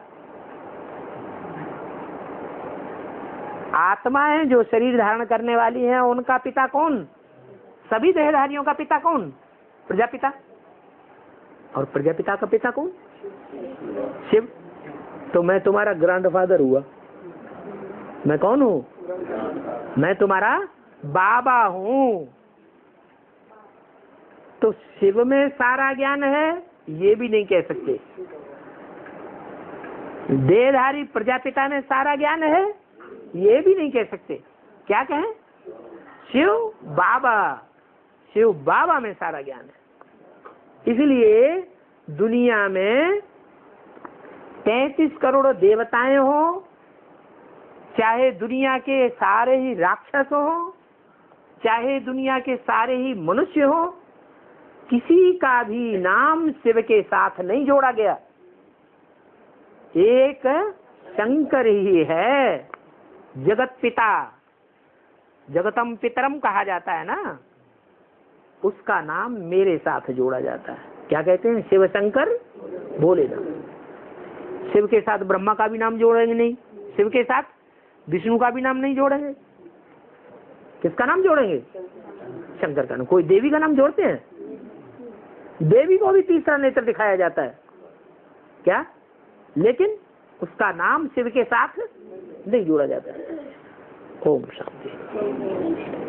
आत्माएं जो शरीर धारण करने वाली हैं उनका पिता कौन? सभी देहधारियों का पिता कौन? प्रजापिता। और प्रजापिता का पिता कौन? शिव। तो मैं तुम्हारा ग्रैंडफादर हुआ। मैं कौन हूं? मैं तुम्हारा बाबा हूं। तो शिव में सारा ज्ञान है ये भी नहीं कह सकते। देहधारी प्रजापिता में सारा ज्ञान है ये भी नहीं कह सकते। क्या कहें? शिव बाबा, शिव बाबा में सारा ज्ञान है। इसलिए दुनिया में 33 करोड़ देवताएं हो, चाहे दुनिया के सारे ही राक्षस हो, चाहे दुनिया के सारे ही मनुष्य हो, किसी का भी नाम शिव के साथ नहीं जोड़ा गया। एक शंकर ही है, जगत पिता, जगतम पितरम कहा जाता है ना, उसका नाम मेरे साथ जोड़ा जाता है। क्या कहते हैं? शिव शंकर भोलेनाथ। शिव के साथ ब्रह्मा का भी नाम जोड़ेंगे नहीं, शिव के साथ विष्णु का भी नाम नहीं जोड़ेंगे। किसका नाम जोड़ेंगे? शंकर का नाम। कोई देवी का नाम जोड़ते हैं? देवी को भी तीसरा नेत्र दिखाया जाता है। क्या? लेकिन उसका नाम शिव के साथ नहीं जोड़ा जाता है। ओम शांति।